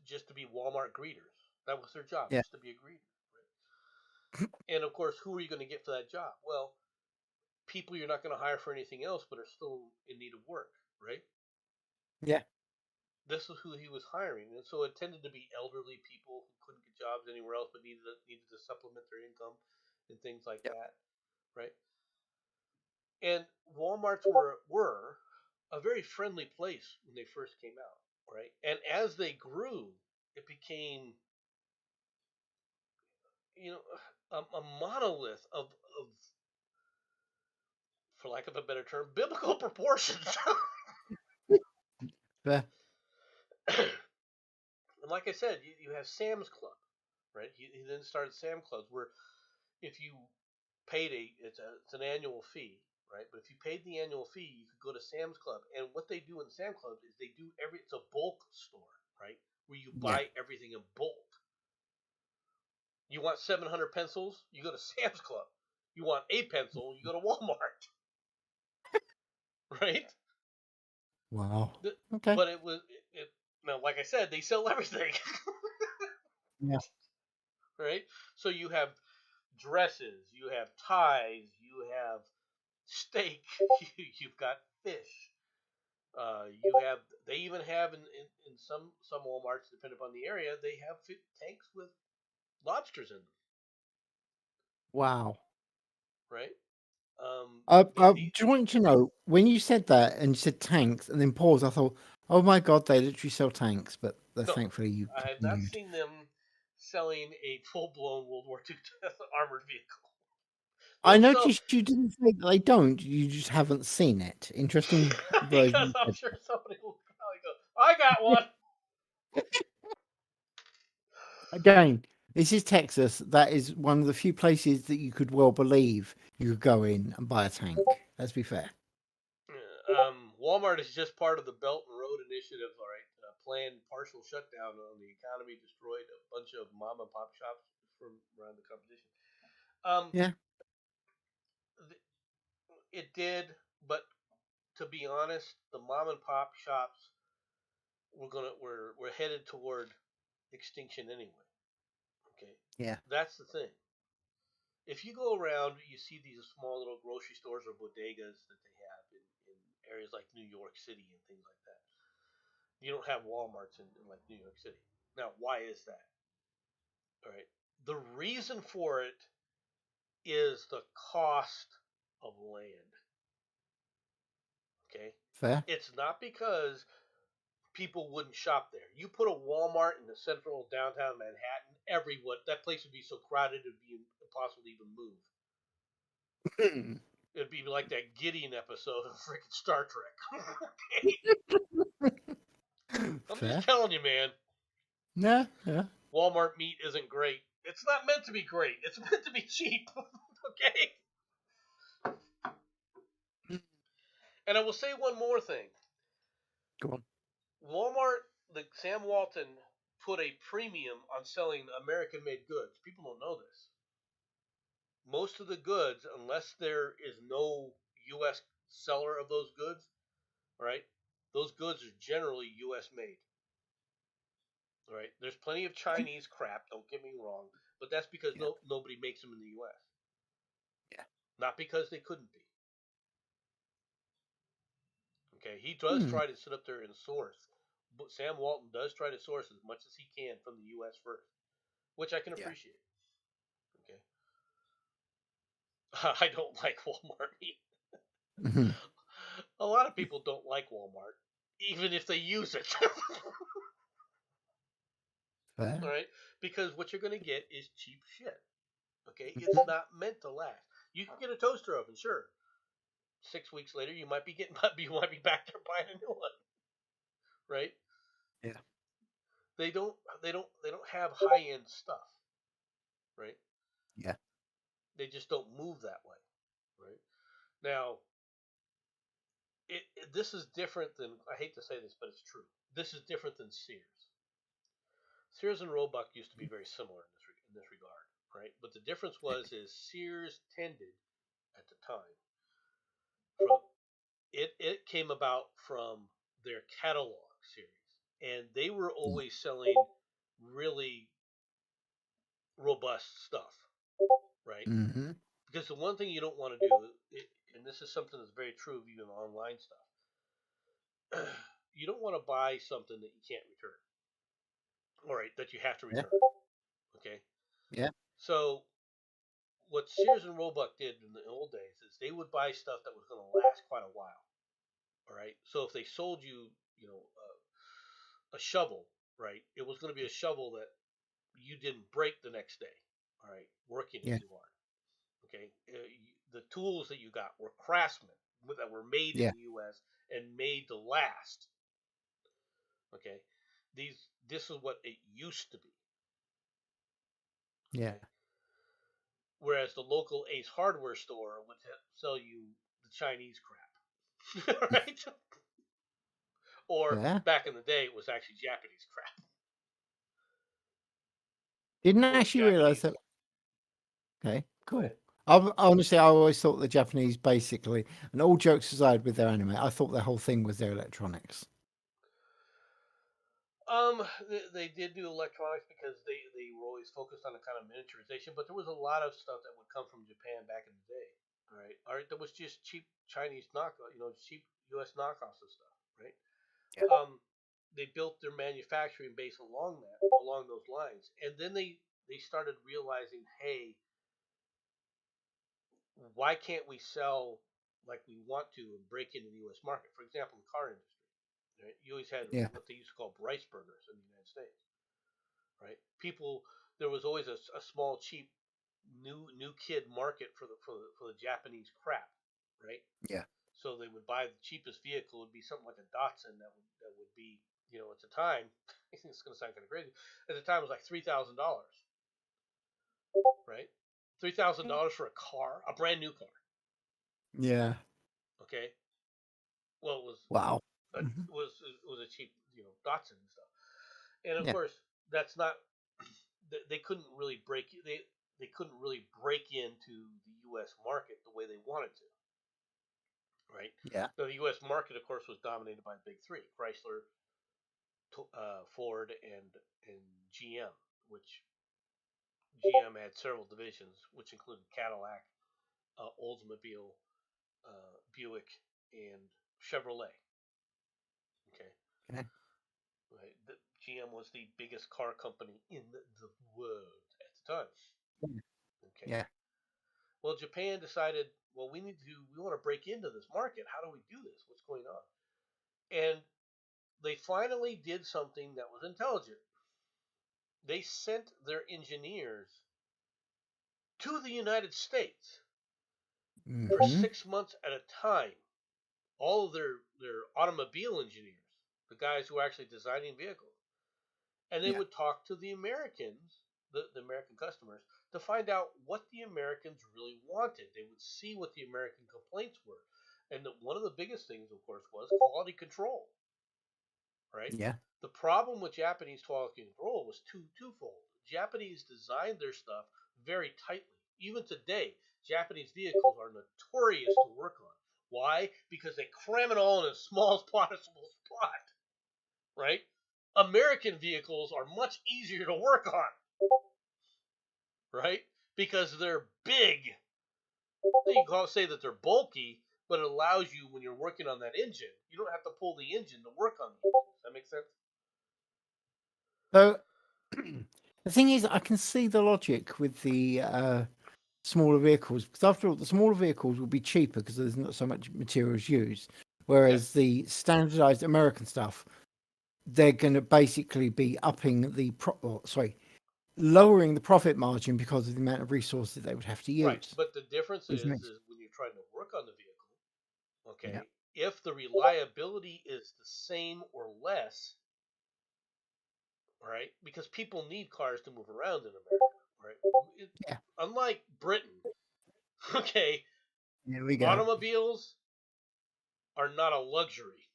just to be Walmart greeters. That was their job, Yeah. just to be a greeter, right? And of course, who are you going to get for that job? Well, people you're not going to hire for anything else but are still in need of work, right? Yeah. This is who he was hiring, and so it tended to be elderly people who couldn't get jobs anywhere else but needed to supplement their income and things like Yep. that, right? And Walmarts were a very friendly place when they first came out, right? And as they grew, it became a monolith of, for lack of a better term, biblical proportions. Fair. And like I said, you have Sam's Club, right? He then started Sam Clubs, where if you paid it's an annual fee, right? But if you paid the annual fee, you could go to Sam's Club, and what they do in Sam Club is they do it's a bulk store, right? Where you buy everything in bulk. You want 700 pencils, you go to Sam's Club. You want a pencil, you go to Walmart, right? Wow. Okay. But it was now, like I said, they sell everything. Yeah. Right? So you have dresses, you have ties, you have steak, you've got fish. They even have in some Walmarts, depending upon the area, they have tanks with lobsters in them. Wow. Right? I just want to know, when you said that and you said tanks and then pause, I thought, oh my God, they literally sell tanks, but thankfully you I have not seen them selling a full-blown World War II armored vehicle. I noticed you didn't say that they don't. You just haven't seen it. Interesting. Because I'm sure somebody will probably go, I got one. Again, this is Texas. That is one of the few places that you could well believe you could go in and buy a tank. Let's be fair. Walmart is just part of the Belt and Road Initiative, all right. Planned partial shutdown on the economy destroyed a bunch of mom and pop shops from around the competition. Yeah. It did, but to be honest, the mom and pop shops we're headed toward extinction anyway. Okay. Yeah. That's the thing. If you go around, you see these small little grocery stores or bodegas that they have in areas like New York City and things like that. You don't have Walmarts in like New York City. Now, why is that? All right. The reason for it is the cost of land. Okay. Fair. It's not because people wouldn't shop there. You put a Walmart in the central downtown Manhattan, that place would be so crowded it'd be impossible to even move. It'd be like that Gideon episode of freaking Star Trek. I'm just telling you, man. Yeah. Walmart meat isn't great. It's not meant to be great. It's meant to be cheap. Okay? And I will say one more thing. Go on. Walmart, Sam Walton put a premium on selling American-made goods. People don't know this. Most of the goods, unless there is no U.S. seller of those goods, right? Those goods are generally U.S. made. All right. There's plenty of Chinese crap. Don't get me wrong, but that's because nobody makes them in the U.S. Yeah. Not because they couldn't be. Okay, he does Hmm. try to sit up there and source, but Sam Walton does try to source as much as he can from the U.S. first, which I can Yeah. appreciate. Okay, I don't like Walmart. Mhm. A lot of people don't like Walmart, even if they use it. Fair. All right, because what you're going to get is cheap shit. Okay, Mhm. it's not meant to last. You can get a toaster oven, sure. 6 weeks later, you might be you might be back there buying a new one, right? Yeah. They don't have high end stuff, right? Yeah. They just don't move that way, right? Now, this is different than, I hate to say this, but it's true. This is different than Sears. Sears and Roebuck used to be very similar in this regard, right? But the difference is Sears tended at the time from it came about from their catalog series, and they were always selling really robust stuff, right? Mhm. Because the one thing you don't want to do, and this is something that's very true of even online stuff, you don't want to buy something that you can't return, all right, that you have to Yeah. return. Okay, Yeah. so what Sears and Roebuck did in the old days is they would buy stuff that was going to last quite a while. All right, so if they sold you, a shovel, right, it was going to be a shovel that you didn't break the next day. All right, working it Yeah. too hard. Okay, the tools that you got were Craftsman that were made in Yeah. the U.S. and made to last. Okay, this is what it used to be. Yeah. Okay, whereas the local Ace Hardware store would sell you the Chinese crap, right? Or Fair. back in the day, it was actually Japanese crap Didn't or actually realize Japanese. that. Okay. Go ahead. Cool. Honestly, I always thought the Japanese basically, and all jokes aside with their anime, I thought their whole thing was their electronics. They did do electronics because they were always focused on a kind of miniaturization, but there was a lot of stuff that would come from Japan back in the day. All right, that was just cheap Chinese knockoff, cheap U.S. knockoffs of stuff, right? Yeah. They built their manufacturing base along those lines, and then they started realizing, hey, why can't we sell like we want to and break into the U.S. market? For example, the car industry. Right? You always had Yeah. what they used to call Bryce burgers in the United States, right? There was always a small, cheap, new kid market for the Japanese crap, right? Yeah. So they would buy the cheapest vehicle. It would be something like a Datsun that would be, at the time. I think it's going to sound kind of crazy. At the time, it was like $3,000, right? $3,000 for a car, a brand new car. Yeah. Okay. Well, Wow. it Mhm. was a cheap, Datsun and stuff. And of Yeah. course, that's not. They couldn't really they couldn't really break into the U.S. market the way they wanted to, right? Yeah. So the U.S. market, of course, was dominated by the big three: Chrysler, Ford, and GM. Which GM had several divisions, which included Cadillac, Oldsmobile, Buick, and Chevrolet. Okay. Okay. Right. GM was the biggest car company in the world at the time. Okay. Yeah. Well, Japan decided, well, we want to break into this market. How do we do this? What's going on? And they finally did something that was intelligent. They sent their engineers to the United States for Mhm. 6 months at a time. All of their automobile engineers, the guys who were actually designing vehicles, and they Yeah. would talk to the Americans, the American customers, to find out what the Americans really wanted. They would see what the American complaints were, and one of the biggest things, of course, was quality control. Right? Yeah. The problem with Japanese quality control was twofold. Japanese designed their stuff very tightly. Even today, Japanese vehicles are notorious to work on. Why? Because they cram it all in the smallest possible spot. Right? American vehicles are much easier to work on, right? Because they're big. You can say that they're bulky, but it allows you, when you're working on that engine, you don't have to pull the engine to work on the engine. Does that make sense? So the thing is, I can see the logic with the smaller vehicles, because after all, the smaller vehicles will be cheaper because there's not so much materials used. Whereas the standardized American stuff, they're going to basically be lowering the profit margin because of the amount of resources they would have to use. Right, but the difference Which is makes- when you're trying to work on the vehicle, okay, Yeah. if the reliability is the same or less, right, because people need cars to move around in America, right? Yeah. Unlike Britain, okay, Here we go. automobiles are not a luxury.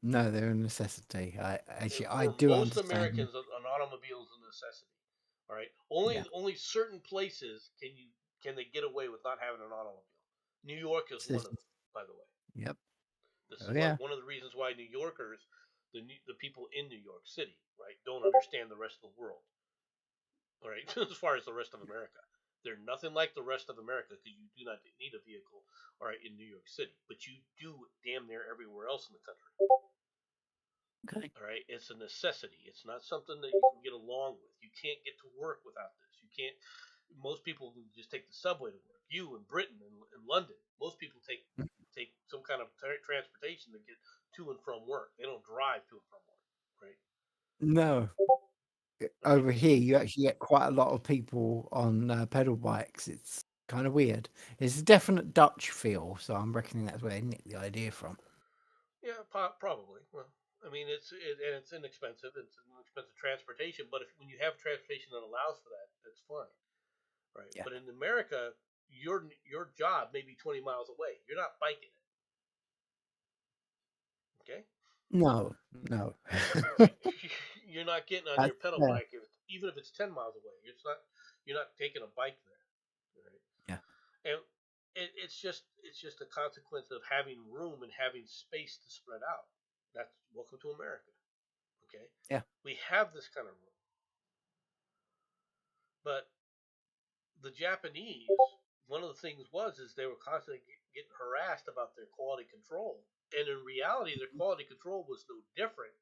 No, they're a necessity. I For do most understand. Americans, an automobile is a necessity. All right, only certain places can they get away with not having an automobile. New York is one of them, by the way. Yep. This is one of the reasons why New Yorkers, the people in New York City, right, don't understand the rest of the world. All right, as far as the rest of America, they're nothing like the rest of America because you do not need a vehicle, all right, in New York City, but you do damn near everywhere else in the country. Okay. All right, it's a necessity. It's not something that you can get along with. You can't get to work without this. You can't. Most people just take the subway to work. You in Britain and London, most people take some kind of transportation to get to and from work. They don't drive to and from work, right? No. Over here, you actually get quite a lot of people on pedal bikes. It's kind of weird. It's a definite Dutch feel, so I'm reckoning that's where they nicked the idea from. Yeah, probably. Well, I mean, it's inexpensive. It's an expensive transportation, but when you have transportation that allows for that, that's fine, right? Yeah. But in America, your job may be 20 miles away. You're not biking it. Okay. No. You're not getting on your pedal bike, even if it's 10 miles away. You're not taking a bike there, right? Yeah. And it's just a consequence of having room and having space to spread out. That's welcome to America. Okay. Yeah. We have this kind of room, but the Japanese, one of the things is they were constantly getting harassed about their quality control, and in reality, their quality control was no different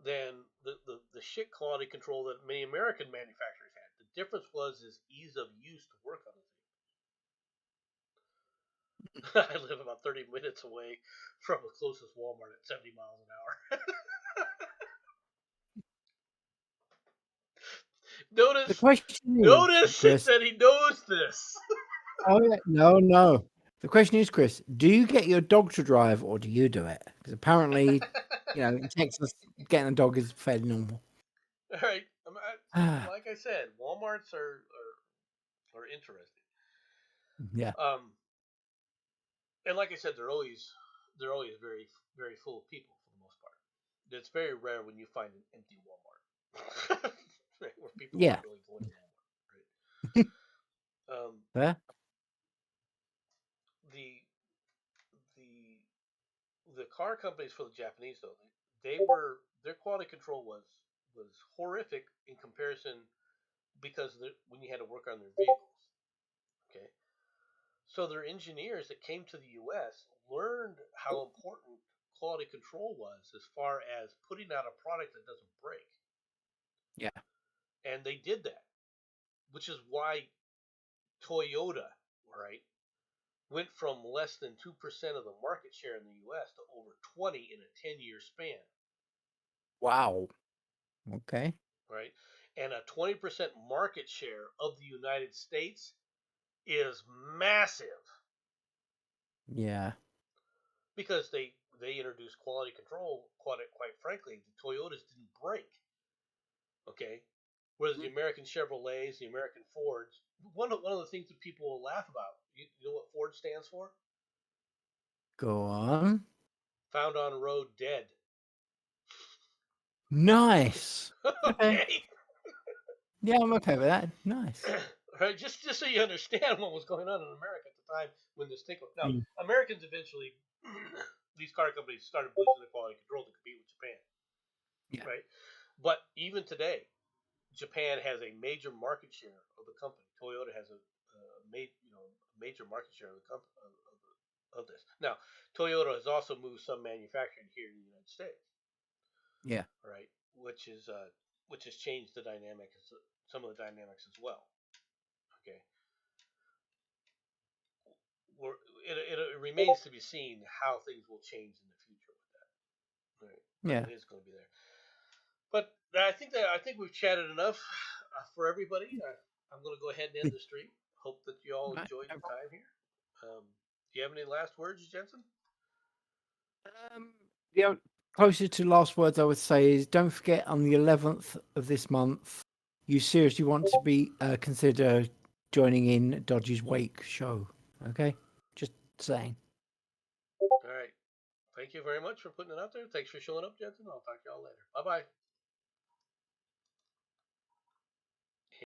than the shit quality control that many American manufacturers had. The difference was ease of use to work on the thing. I live about 30 minutes away from the closest Walmart at 70 miles an hour. The question Notice Chris, that he knows this. Oh yeah, no. The question is, Chris, do you get your dog to drive or do you do it? Because apparently, in Texas, getting a dog is fairly normal. All right, like I said, WalMarts are interesting. Yeah. And like I said, they're always very very full of people for the most part. It's very rare when you find an empty Walmart. Right, where people aren't really going to Walmart, right? The car companies for the Japanese though, their quality control was horrific in comparison because when you had to work on their vehicles. Okay, so their engineers that came to the U.S. learned how important quality control was as far as putting out a product that doesn't break. Yeah. And they did that, which is why Toyota, right, went from less than 2% of the market share in the U.S. to over 20 in a 10-year span. Wow. Okay. Right, and a 20% market share of the United States is massive. Yeah. Because they introduced quality control. Quite frankly, the Toyotas didn't break. Okay, whereas the American Chevrolets, the American Fords, one of the things that people will laugh about. You know what Ford stands for? Go on. Found on road dead. Nice. Okay. Yeah, I'm okay with that. Nice. Right, just so you understand what was going on in America at the time when this thing. Now, Americans eventually, these car companies started boosting the quality control to compete with Japan. Yeah. Right, but even today, Japan has a major market share of the company. Toyota has a major market share of the company, of this. Now, Toyota has also moved some manufacturing here in the United States. Yeah. Right, which has changed the dynamics, some of the dynamics as well. Okay, it remains to be seen how things will change in the future with that. Right, but Yeah. it is going to be there. But I think we've chatted enough for everybody. I'm going to go ahead and end the stream. Hope that you all enjoyed your time here. Do you have any last words, Jensen? Yeah, closer to last words I would say is don't forget on the 11th of this month, you seriously want to be consider joining in Dodge's Wake show. Okay, just saying. All right. Thank you very much for putting it out there. Thanks for showing up, Jensen. I'll talk to y'all later. Bye bye.